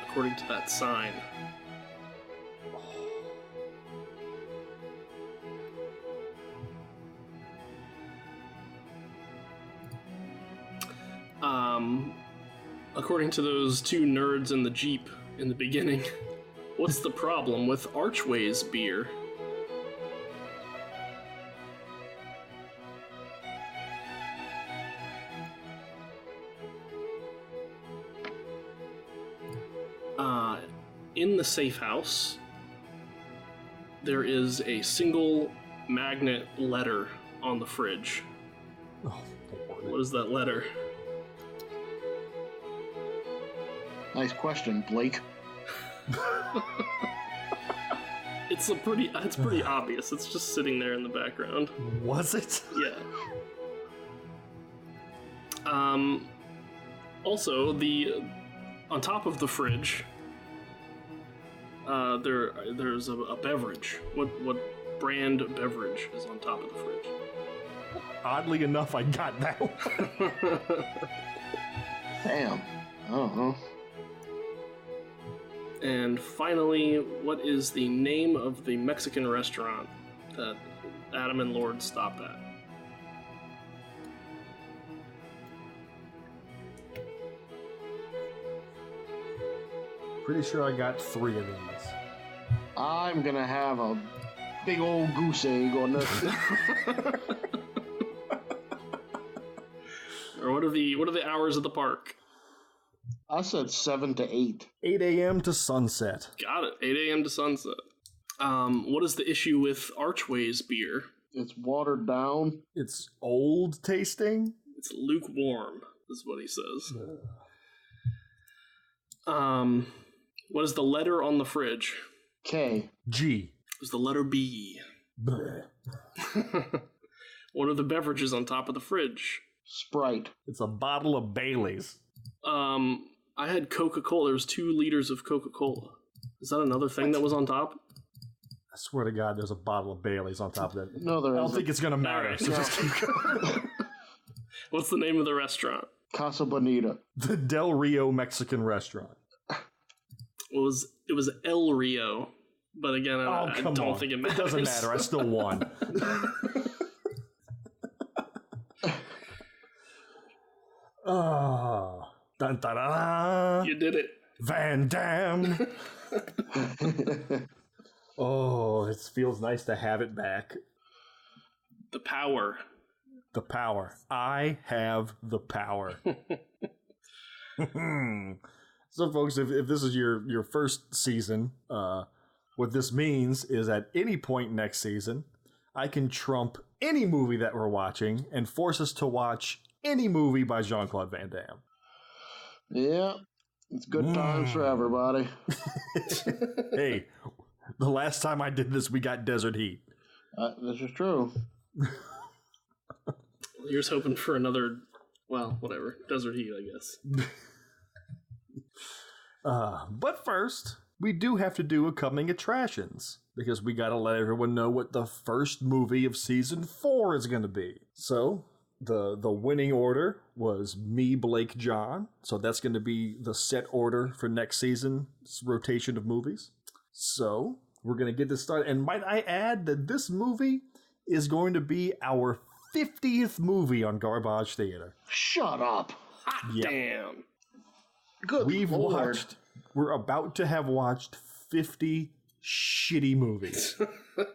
according to that sign? According to those two nerds in the Jeep in the beginning, what's the problem with Archways beer? In the safe house, there is a single magnet letter on the fridge. Oh, what is that letter? Nice question, Blake. It's pretty obvious. It's just sitting there in the background. Was it? Yeah. Also, on top of the fridge, there's a beverage. What brand beverage is on top of the fridge? Oddly enough, I got that one. Damn. I don't know. And finally, what is the name of the Mexican restaurant that Adam and Lord stop at? Pretty sure I got 3 of these. I'm gonna have a big old goose egg on this. Or what are the hours of the park? I said 7 to 8. 8 a.m. to sunset. Got it. 8 a.m. to sunset. What is the issue with Archways beer? It's watered down. It's old tasting. It's lukewarm, is what he says. What is the letter on the fridge? K. G. It's the letter B. Bleh. What are the beverages on top of the fridge? Sprite. It's a bottle of Bailey's. I had Coca-Cola. There's 2 liters of Coca-Cola. Is that another thing that was on top? I swear to God, there's a bottle of Bailey's on top of that. No, there isn't. I don't think it's going to matter, Right. so just keep going. What's the name of the restaurant? Casa Bonita. The Del Rio Mexican restaurant. It was El Rio, but again, I don't think it matters. It doesn't matter. I still won. Oh, dun, dun, dun, dun. You did it. Van Damme. Oh, it feels nice to have it back. The power. The power. I have the power. So, folks, if this is your first season, what this means is at any point next season, I can trump any movie that we're watching and force us to watch any movie by Jean-Claude Van Damme. Yeah, it's good times for everybody. Hey, the last time I did this, we got Desert Heat. This is true. You're just hoping for another, well, whatever, Desert Heat, I guess. But first, we do have to do a coming attractions, because we gotta let everyone know what the first movie of season 4 is gonna be. So, the winning order was me, Blake, John. So that's gonna be the set order for next season's rotation of movies. So, we're gonna get this started. And might I add that this movie is going to be our 50th movie on Garbage Theater. Shut up. Hot Yep. damn. Good Lord. We're about to have watched 50 shitty movies.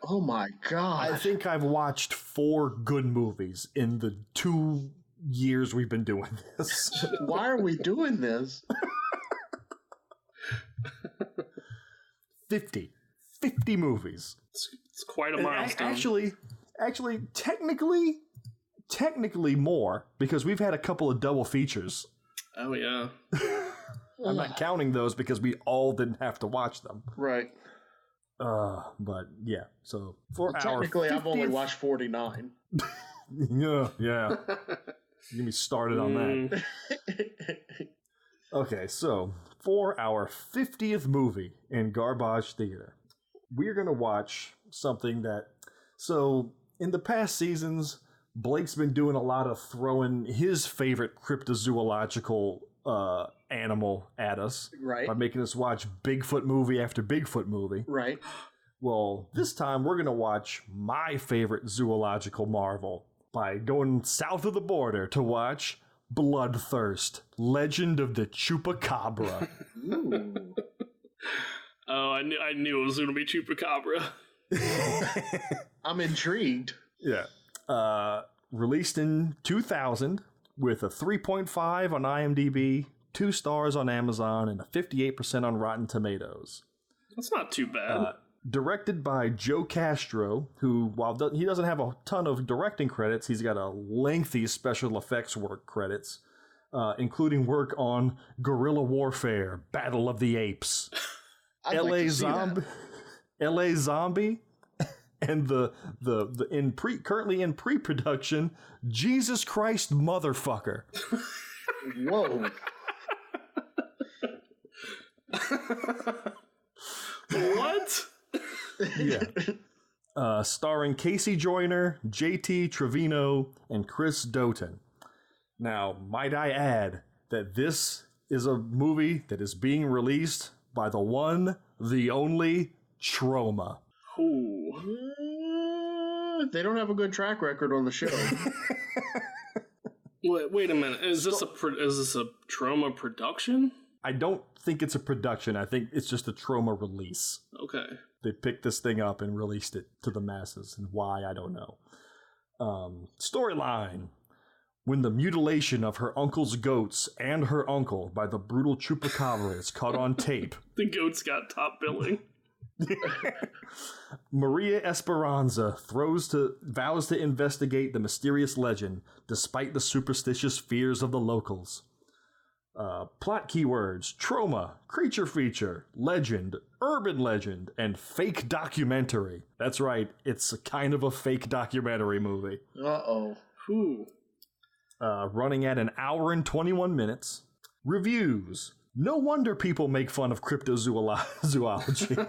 Oh my God. I think I've watched 4 good movies in the 2 years we've been doing this. Why are we doing this? 50 movies. It's quite a And milestone. actually, technically more, because we've had a couple of double features. Oh, yeah. I'm not counting those because we all didn't have to watch them. Right. But yeah, so for Technically, our 50th, I've only watched 49. yeah. Get me started on that. Okay, so for our 50th movie in Garbage Theater, we're going to watch something that... So, in the past seasons, Blake's been doing a lot of throwing his favorite cryptozoological animal at us. Right. By making us watch Bigfoot movie after Bigfoot movie. Right. Well, this time we're going to watch my favorite zoological marvel by going south of the border to watch Bloodthirst, Legend of the Chupacabra. Ooh. Oh, I knew it was going to be Chupacabra. I'm intrigued. Yeah. Released in 2000 with a 3.5 on IMDb, 2 stars on Amazon, and a 58% on Rotten Tomatoes. That's not too bad. Directed by Joe Castro, who, while he doesn't have a ton of directing credits, he's got a lengthy special effects work credits, including work on Guerrilla Warfare, Battle of the Apes, LA Zombie, and currently in pre-production, Jesus Christ Motherfucker. Whoa. What? Yeah. Starring Casey Joyner, JT Trevino, and Chris Doughton. Now, might I add that this is a movie that is being released by the one, the only, Troma. Ooh. They don't have a good track record on the show. Wait a minute. Is this a Troma production? I don't think it's a production. I think it's just a Troma release. Okay. They picked this thing up and released it to the masses. And why, I don't know. Storyline. When the mutilation of her uncle's goats and her uncle by the brutal Chupacabra is caught on tape. The goats got top billing. Maria Esperanza vows to investigate the mysterious legend despite the superstitious fears of the locals. Plot keywords: Troma, creature feature, legend, urban legend, and fake documentary. That's right, it's a kind of a fake documentary movie. Uh-oh. Whew. Running at 1 hour and 21 minutes. Reviews: no wonder people make fun of cryptozoology.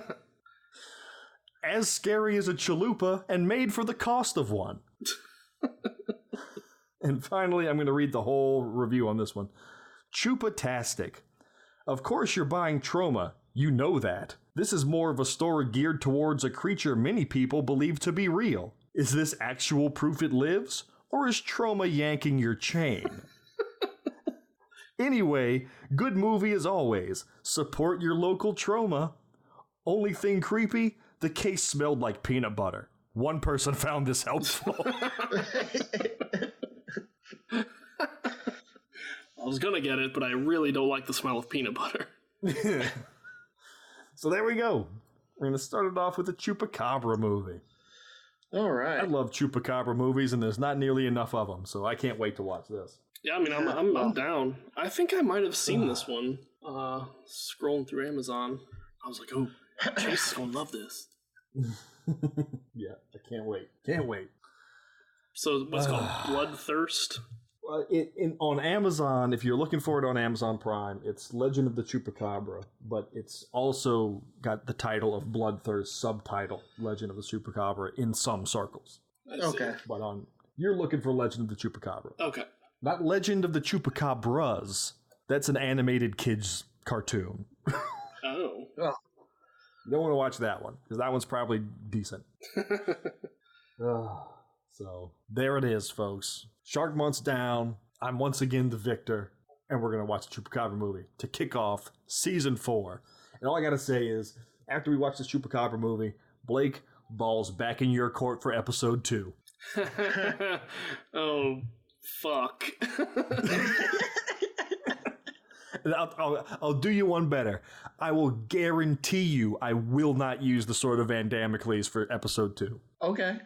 As scary as a chalupa and made for the cost of one. And finally, I'm going to read the whole review on this one. Chupatastic. Of course you're buying Troma. You know that. This is more of a story geared towards a creature many people believe to be real. Is this actual proof it lives? Or is Troma yanking your chain? Anyway, good movie as always. Support your local Troma. Only thing creepy, the case smelled like peanut butter. One person found this helpful. I was gonna get it, but I really don't like the smell of peanut butter. So there we go. We're gonna start it off with a Chupacabra movie. All right. I love Chupacabra movies, and there's not nearly enough of them, so I can't wait to watch this. Yeah, I mean, I'm down. I think I might have seen this one. Scrolling through Amazon, I was like, "Oh, Chase is gonna love this." Yeah, I can't wait. Can't wait. So what's it called? Bloodthirst? On Amazon, if you're looking for it on Amazon Prime, it's Legend of the Chupacabra, but it's also got the title of Bloodthirst, subtitle Legend of the Chupacabra in some circles. Okay. But you're looking for Legend of the Chupacabra. Okay. Not Legend of the Chupacabras. That's an animated kids cartoon. Oh. You don't want to watch that one, because that one's probably decent. So, there it is, folks. Shark Month's down. I'm once again the victor, and we're going to watch the Chupacabra movie to kick off Season 4. And all I got to say is, after we watch this Chupacabra movie, Blake, ball's back in your court for Episode 2. Oh, fuck. And I'll do you one better. I will guarantee you I will not use the Sword of Van Damocles for Episode 2. Okay.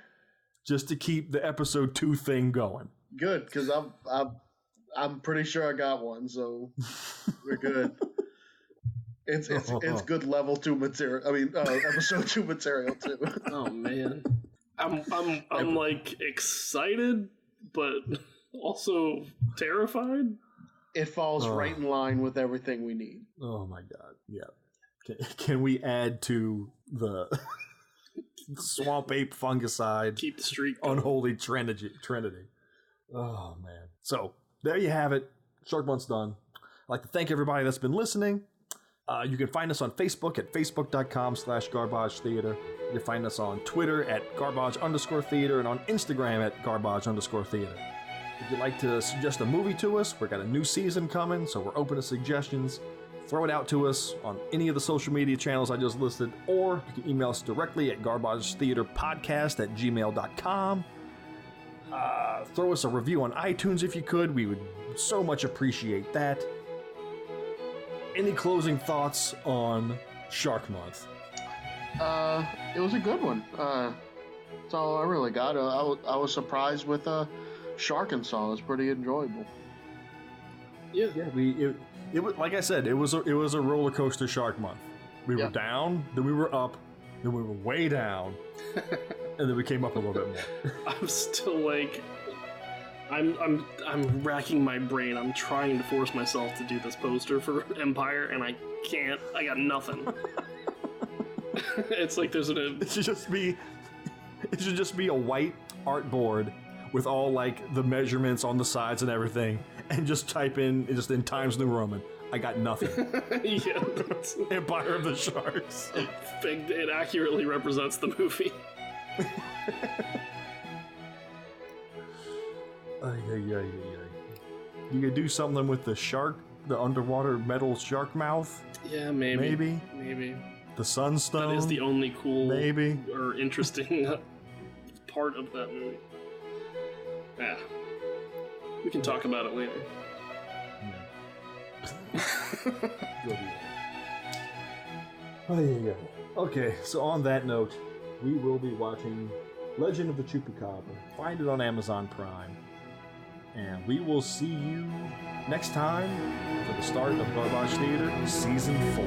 Just to keep the Episode 2 thing going. Good, because I'm pretty sure I got one, so we're good. It's good level 2 material. I mean, Episode 2 material too. Oh man, I'm like excited, but also terrified. It falls right in line with everything we need. Oh my god, yeah. Can we add to the swamp ape fungicide? Keep the streak going. Unholy trinity. Oh man. So there you have it. Shark Month's done. I'd like to thank everybody that's been listening. You can find us on Facebook at facebook.com/Garbage Theater. You can find us on Twitter at Garbage_Theater and on Instagram at Garbage_Theater. If you'd like to suggest a movie to us, we've got a new season coming, so we're open to suggestions. Throw it out to us on any of the social media channels I just listed, or you can email us directly at garbagetheaterpodcast@gmail.com. Throw us a review on iTunes if you could. We would so much appreciate that. Any closing thoughts on Shark Month? It was a good one. That's all I really got. I was surprised with Sharkansas. It's pretty enjoyable. Yeah. It was, like I said, it was a roller coaster Shark Month. We were down, then we were up, then we were way down, and then we came up a little bit more. I'm still like, I'm racking my brain. I'm trying to force myself to do this poster for Empire, and I can't. I got nothing. It's like there's It should just be a white art board with all like the measurements on the sides and everything, and just type in just in Times New Roman. I got nothing. Yeah, that's... Empire of the Sharks. It accurately represents the movie. You could do something with the shark, the underwater metal shark mouth. Yeah, maybe. The sunstone. That is the only cool, maybe, or interesting part of that movie. Yeah, we can talk about it later. Okay, so on that note, we will be watching Legend of the Chupacabra. Find it on Amazon Prime. And we will see you next time for the start of Garbage Theater Season 4.